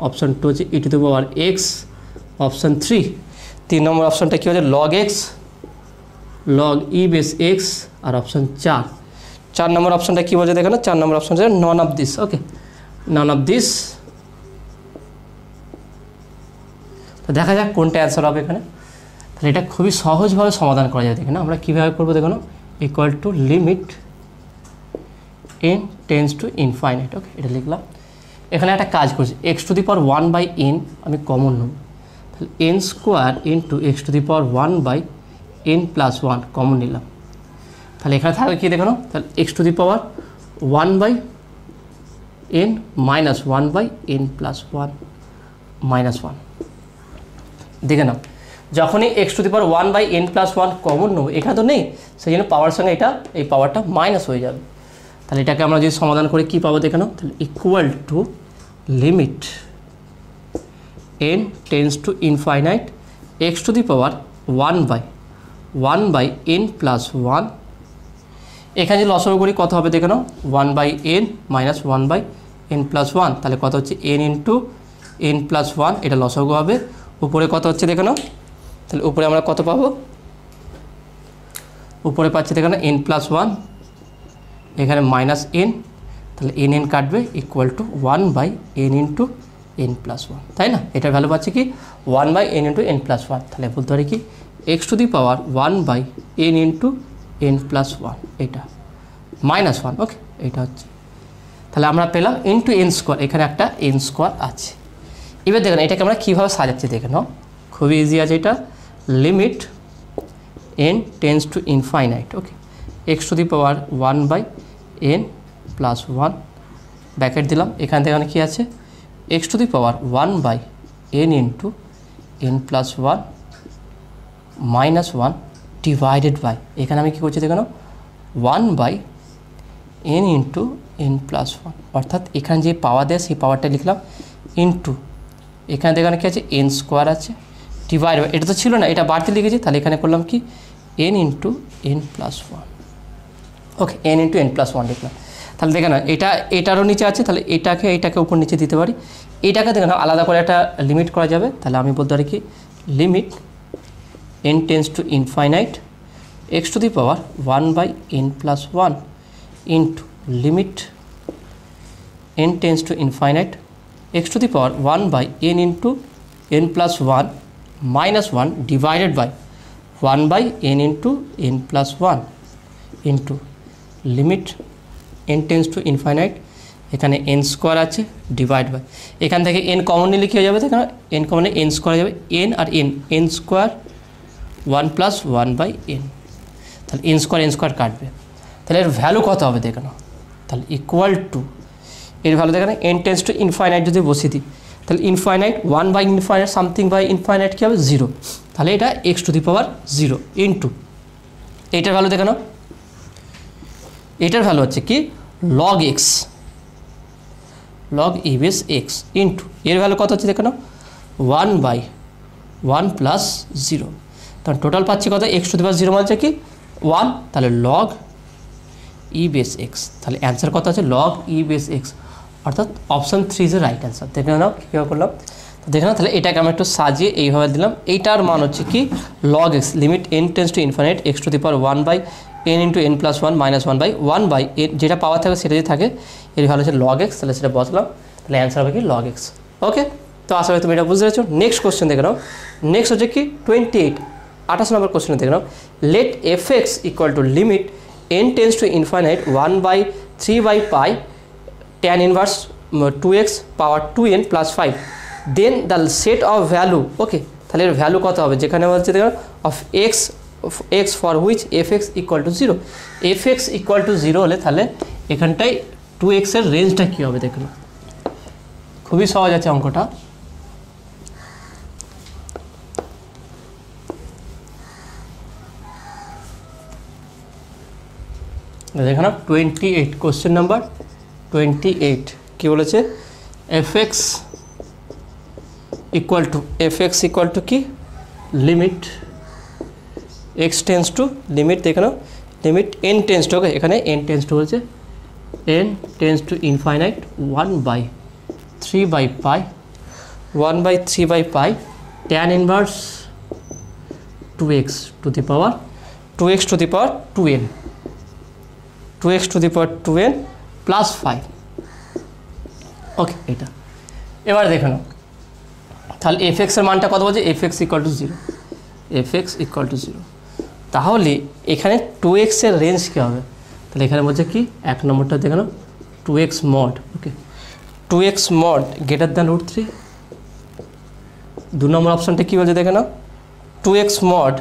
অপশান 2 হচ্ছে e⁻x, অপশান 3 নম্বর অপশানটা কী হচ্ছে log x, log e⁻x, আর অপশান 4 নম্বর অপশানটা কী বলছে দেখো না, 4 নম্বর অপশান হচ্ছে none of this, okay, none of this. তো দেখা যাক কোনটা অ্যান্সার হবে এখানে। তাহলে এটা খুবই সহজভাবে সমাধান করা যায়, দেখে না আমরা কীভাবে করবো দেখো না, equal to limit n tends to infinite, okay, এটা লিখলাম। এখানে একটা কাজ করছি, x⁴1/n আমি কমন নেব, তাহলে n square into x⁴1/n + 1 common নিলাম, তাহলে এখানে থাকবে কী দেখো, তাহলে x⁴1/n মাইনাস 1/n + 1 মাইনাস 1, দেখে নাও যখনই x⁴1/n + 1 কমন নেব, এখানে তো নেই, সেই জন্য পাওয়ার সঙ্গে এই পাওয়ারটা মাইনাস হয়ে যাবে। তাহলে এটাকে আমরা যদি সমাধান করে কী পাবো দেখে নাও, তাহলে equal to limit n tends to infinite x⁴1/n + 1, এখানে যদি লসাগু করি কত হবে দেখে নাও, 1/n মাইনাস 1/n + 1, তাহলে কত হচ্ছে n × n + 1, এটা লসাগু হবে। উপরে কত হচ্ছে দেখে নাও, তাহলে উপরে আমরা কত পাবো, উপরে পাচ্ছি দেখে নাও n + 1, এখানে মাইনাস n, তাহলে n কাটবে, ইকুয়াল টু 1/n × n + 1, তাই না, এটার ভ্যালু পাচ্ছি কি 1/n × n + 1, তাহলে বলতে পারি কি x⁴1/n × n + 1, এটা মাইনাস 1, ওকে, এটা হচ্ছে, তাহলে আমরা পেলাম ইন্টু n স্কোয়ার, এখানে একটা n স্কোয়ার আছে। এবার দেখেন এটাকে আমরা কীভাবে সাজাচ্ছি দেখে নাও, খুবই ইজি আছে এটা, limit n tends to infinite, okay, x⁴1/n + 1 bracket দিলাম, এখান থেকে কী আছে x⁴1/n × n + 1 minus 1 divided by, এখানে আমি কী করছি দেখে নাও 1/n × n + 1, অর্থাৎ এখানে যে পাওয়ার দেয় সেই পাওয়ারটা লিখলাম ইন্টু, এখানে দেখে কী আছে n স্কোয়ার আছে, ডিভাইড বাই, এটা তো ছিল না, এটা বাড়তি লিখেছি, তাহলে এখানে করলাম কি n × n + 1, ওকে, n × n + 1 লিখলাম। তাহলে দেখে না এটারও নিচে আছে, তাহলে এটাকে উপর নিচে দিতে পারি, এটাকে দেখে না আলাদা করে একটা লিমিট করা যাবে, তাহলে আমি বলতে পারি কি limit n tends to infinite x⁴1/n + 1 into limit n tends to infinite x⁴1/n × n + 1 minus 1 divided by 1/n × n + 1 into limit n tends to infinite, এখানে n স্কোয়ার আছে, ডিভাইড বাই, এখান থেকে n কমন নিলে কী হয়ে যাবে দেখো, n common নিলে n square হয়ে যাবে, n আর n স্কোয়ার 1 + 1/n, তাহলে n স্কোয়ার কাটবে, তাহলে এর ভ্যালু কত হবে দেখে নাও। তাহলে ইকুয়াল টু এর ভ্যালু দেখে না n টেন্স টু ইনফাইনাইট যদি বসিয়ে দিই তাহলে infinite 1 by infinite something by infinite কী হবে 0, তাহলে এটা x to the power 0 into এইটার ভ্যালু দেখে নাও, এটার ভ্যালু হচ্ছে কি log x log e base x into এর ভ্যালু কত হচ্ছে দেখে নাও 1 বাই 1 প্লাস 0, তখন টোটাল পাচ্ছি কত x টু দি পাওয়ার 0 মানে কি 1, তাহলে log e বেস x, তাহলে অ্যান্সার কত আছে log e বেস x, অর্থাৎ অপশান 3 ইজ রাইট অ্যান্সার। দেখে নাও কীভাবে করলাম, দেখে নাও তাহলে এটাকে আমি একটু সাজিয়ে এইভাবে দিলাম। এইটার মান হচ্ছে কি log x limit n tends to infinite x to the power 1 by n into n plus 1 minus 1 by 1 by যেটা পাওয়ার থাকে সেটা যদি থাকে এর ভ্যালু হচ্ছে log x, তাহলে সেটা বসলাম, তাহলে অ্যান্সার হবে কি log x। ওকে, তো আশা করি তুমি এটা বুঝতে পেরেছো। নেক্সট কোশ্চেন দেখে নাও, নেক্সট হচ্ছে কি 28 নম্বর কোশ্চেন দেখে নাও, let f x equal to limit n tends to infinite 1 by 3 by pi tan inverse 2x power 2n plus 5 then the set of value. Okay, তাহলে এর ভ্যালু কত হবে যেখানে হচ্ছে দেখো of x for which f x equal to 0, f x equal to 0 হলে তাহলে এখানটায় 2x এর রেঞ্জটা কী হবে দেখুন, খুবই সহজ আছে অঙ্কটা। দেখো না 28 কোশ্চেন নাম্বার 28 কী বলেছে এফ এক্স ইকুয়াল টু কি limit x tends to limit দেখে নাও limit n tends to, okay এখানে এন টেন্স টু বলছে n tends to infinite 1 by 3 by pi 1 by 3 by pi tan inverse 2x to the power 2x to the power 2n 2x to the power 2n plus 5। Okay, এটা এবার দেখে নাও তাহলে F এক্সের মানটা কত বলছে F x equal to 0, f x equal to 0, তাহলে এখানে 2x এর রেঞ্জ কী হবে, তাহলে এখানে বলছে কি এক নম্বরটা দেখে নাও 2x মড, ওকে 2x মড গ্রেটার দ্যান √3, 2 নম্বর অপশানটা কী বলছে দেখে নাও 2x mod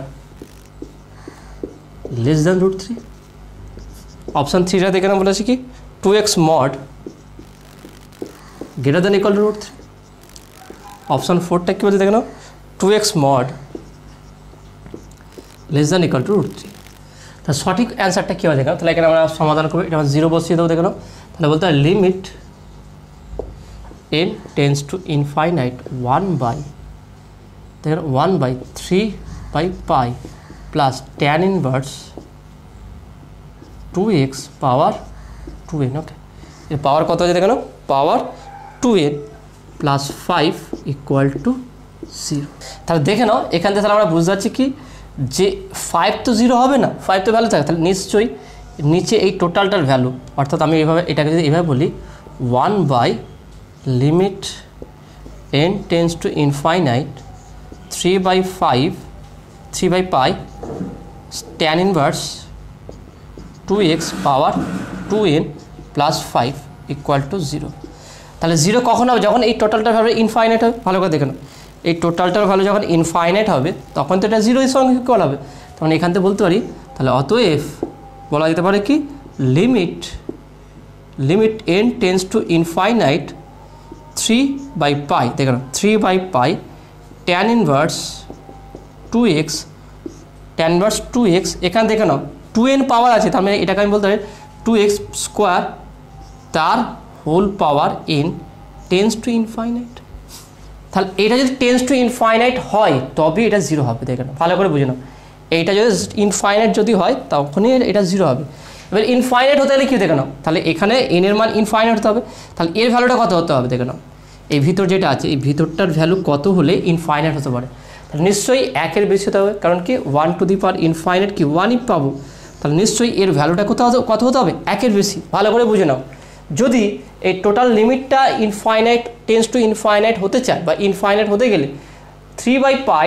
less than √3, option 3টা দেখে নাও বলেছে কি 2x mod greater than equal to √3, option 4টা কী বলছে দেখে নাও 2x mod less than equal to √3। তাহলে সঠিক অ্যান্সারটা কী হবে দেখো, তাহলে এখানে আমরা সমাধান করবো, এটা আমরা 0 বসিয়ে দেবো দেখে নাও, তাহলে বলতে হয় limit n tends to infinite 1 by দেখেন 1 by 3 by pi plus tan inverse 2x power 2n, okay এর পাওয়ার কত আছে দেখে নাও power 2n plus 5 equal to 0। তাহলে দেখে নাও এখান থেকে তাহলে আমরা বুঝতে পারছি কি যে 5 তো 0 হবে না, 5 তো ভ্যালু থাকে, তাহলে নিশ্চয়ই নিচে এই টোটালটার ভ্যালু, অর্থাৎ আমি এইভাবে এটাকে যদি এইভাবে বলি 1 by limit n tends to infinite 3 by 5 3 by pi tan inverse 2x power 2n plus 5 equal to 0। তাহলে 0 কখন হবে যখন এই টোটালটার ভ্যালু ইনফাইনাইট হবে, ভালো করে দেখে নাও এই টোটালটার ভ্যালু যখন ইনফাইনাইট হবে তখন তো এটা 0 এর সঙ্গে ইকুয়াল হবে, তখন এখান থেকে বলতে পারি তাহলে অতএব বলা যেতে পারে কি limit n tends to infinite 3 by pi দেখে নাও 3 by pi tan inverse 2x tan inverse 2x এখানে দেখে নাও 2n পাওয়ার আছে, তার মানে এটাকে আমি বলতে পারি 2x স্কোয়ার তার whole power n tends to infinite. তাহলে এটা যদি টেন্স টু ইনফাইনাইট হয় তবে এটা 0 হবে, দেখে নাও ভালো করে বুঝে নাও, এইটা যদি ইনফাইনাইট যদি হয় তখনই এটা 0 হবে। এবার ইনফাইনাইট হতে গেলে কী দেখে নাও, তাহলে এখানে n এর মান ইনফাইনাইট হতে হবে, তাহলে এর ভ্যালুটা কত হতে হবে দেখে নাও, এই ভিতর যেটা আছে এই ভিতরটার ভ্যালু কত হলে ইনফাইনাইট হতে পারে, তাহলে নিশ্চয়ই 1 এর বেশি হতে হবে, কারণ কি 1 টু দি পাওয়ার ইনফাইনাইট কি 1ই পাবো, তাহলে নিশ্চয়ই এর ভ্যালুটা কত হতে হবে 1 এর বেশি, ভালো করে বুঝে নাও। যদি এই টোটাল লিমিটটা ইনফাইনাইট টেন্স টু ইনফাইনাইট হতে চায় বা ইনফাইনাইট হতে গেলে 3 by pi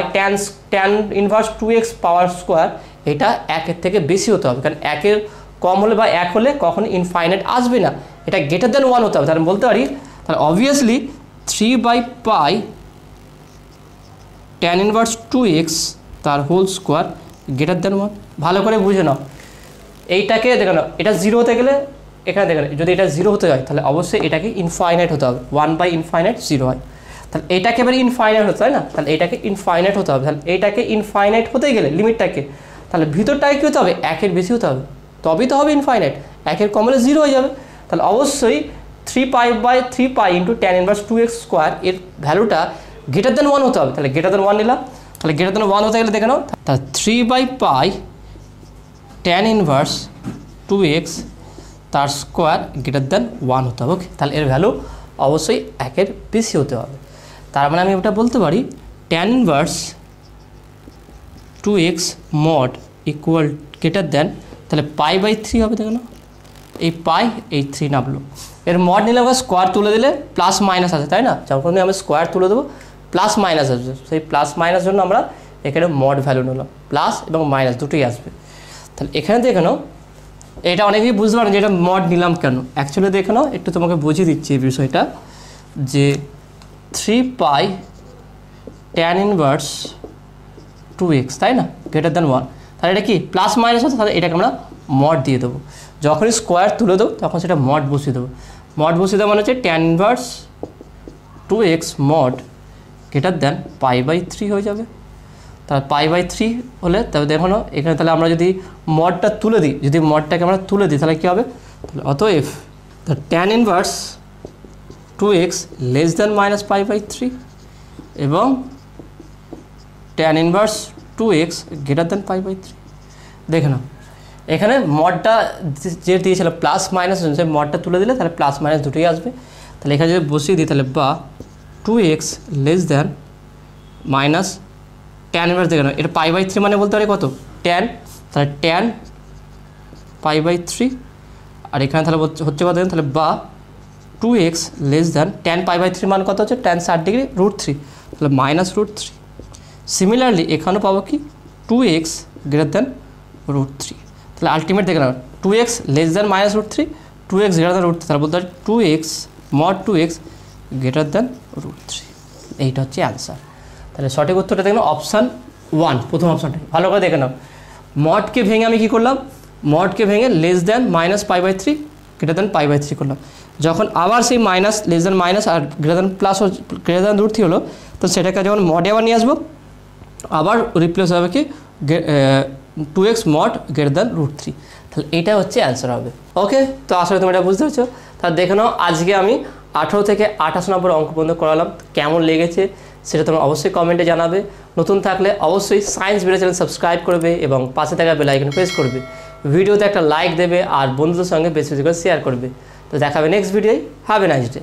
tan inverse 2x power square এটা 1 এর থেকে বেশি হতে হবে, কারণ 1 এর কম হলে বা 1 হলে কখনো ইনফাইনাইট আসবে না, এটা গ্রেটার দ্যান 1 হতে হবে, তাহলে বলতে পারি তাহলে obviously 3 by pi tan inverse 2x তার হোল স্কোয়ার গ্রেটার দ্যান 1, ভালো করে বুঝে নাও এইটাকে দেখো না, এটা 0 হতে গেলে এখানে দেখেন যদি এটা 0 হতে হয় তাহলে অবশ্যই এটাকে ইনফাইনাইট হতে হবে, 1/ইনফাইনাইট 0 হয়, তাহলে এইটাকে এবার ইনফাইনাইট হতে হয় না, তাহলে এইটাকে ইনফাইনাইট হতে হবে, তাহলে এইটাকে ইনফাইনাইট হতে গেলে লিমিটটাকে তাহলে ভিতরটাকে কী হতে হবে, 1-এর বেশি হতে হবে, তবেই তো হবে ইনফাইনাইট, 1-এর কম হলে 0 হয়ে যাবে, তাহলে অবশ্যই 3π/3π × tan ইনভার্স 2x² এর ভ্যালুটা গ্রেটার দেন 1 হতে হবে, তাহলে গ্রেটার দেন 1 নিলাম, তাহলে গ্রেটার দেন 1 হতে গেলে দেখে নাও, তাহলে 3/π tan ইনভার্স 2x তার স্কোয়ার গ্রেটার দেন 1 হতে হবে। ওকে, তাহলে এর ভ্যালু অবশ্যই 1-এর বেশি হতে হবে, তার মানে আমি ওটা বলতে পারি tan inverse 2x mod equal greater than, তাহলে π/3 হবে, দেখো না এই পাই এই 3 নামলো, এর মড নিলে আমরা স্কোয়ার তুলে দিলে প্লাস মাইনাস আছে, তাই না, যখনই আমরা স্কোয়ার তুলে দেবো প্লাস মাইনাস আসবে, সেই প্লাস মাইনাস জন্য আমরা এখানে মড ভ্যালু নিলাম, প্লাস এবং মাইনাস দুটোই আসবে, তাহলে এখানে দেখে নাও এটা অনেকেই বুঝতে পারেন যে এটা মড নিলাম কেন, অ্যাকচুয়ালি দেখে নাও একটু তোমাকে বুঝিয়ে দিচ্ছি এই বিষয়টা, যে 3π tan ইনভার্স 2x, তাই না, গ্রেটার দেন 1, তাহলে এটা কি প্লাস মাইনাস হতো, তাহলে এটাকে আমরা মড দিয়ে দেবো, যখনই স্কোয়ার তুলে দেবো তখন সেটা মড বসিয়ে দেবো, মড বসিয়ে দেওয়া মানে হচ্ছে tan inverse 2x mod greater than π/3 হয়ে যাবে, তাহলে π/3 হলে তবে দেখো না এখানে তাহলে আমরা যদি মডটা তুলে দিই, যদি মডটাকে আমরা তুলে দিই তাহলে কী হবে, তাহলে অতএব tan inverse 2x less than -π/3 এবং tan inverse 2x greater than π/3, দেখে না এখানে মডটা যে দিয়েছিল প্লাস মাইনাস, সেই মডটা তুলে দিলে তাহলে প্লাস মাইনাস দুটোই আসবে, তাহলে এখানে যদি বসিয়ে দিই তাহলে বা 2x less than minus tan inverse, দেখে না এটা π/3 মানে বলতে পারি কত tan, তাহলে tan π/3 আর এখানে তাহলে হচ্ছে কত, তাহলে বা 2x লেস দেন tan π/3 মান কত হচ্ছে tan 60 ডিগ্রি √3, তাহলে -√3, সিমিলারলি এখানেও পাবো কি 2x গ্রেটার দেন √3, তাহলে আলটিমেট দেখে নাও 2x less than -√3, 2x greater than √3, তাহলে বলতে পারি 2x mod 2x greater than √3, এইটা হচ্ছে অ্যান্সার, তাহলে সঠিক উত্তরটা দেখুন অপশান 1, প্রথম অপশানটা ভালো করে দেখে নাও, মডকে ভেঙে আমি কী করলাম, মডকে ভেঙে লেস দেন -π/3 গ্রেটার দেন π/3 করলাম, যখন আবার সেই মাইনাস লেস দেন মাইনাস আর greater than plus greater than √3 হলো, তো সেটাকে যখন মডে আবার নিয়ে আসবো আবার রিপ্লেস হবে কি 2x মড গ্রেটার দেন √3, তাহলে এইটা হচ্ছে অ্যান্সার হবে। ওকে, তো আসলে তুমি এটা বুঝতে পারছো, তাহলে দেখে নাও আজকে আমি 18 থেকে 28 নম্বর অঙ্ক পর্যন্ত করালাম, কেমন লেগেছে সেটা তোমরা অবশ্যই কমেন্টে জানাবে, নতুন থাকলে অবশ্যই সায়েন্স ভিডিও চ্যানেল সাবস্ক্রাইব করবে এবং পাশে থাকা বেল আইকন প্রেস করবে, ভিডিওতে একটা লাইক দেবে আর বন্ধুদের সঙ্গে বেশি বেশি করে শেয়ার করবে, তো দেখাবে নেক্সট ভিডিওয়, হ্যাভ এ নাইস ডে।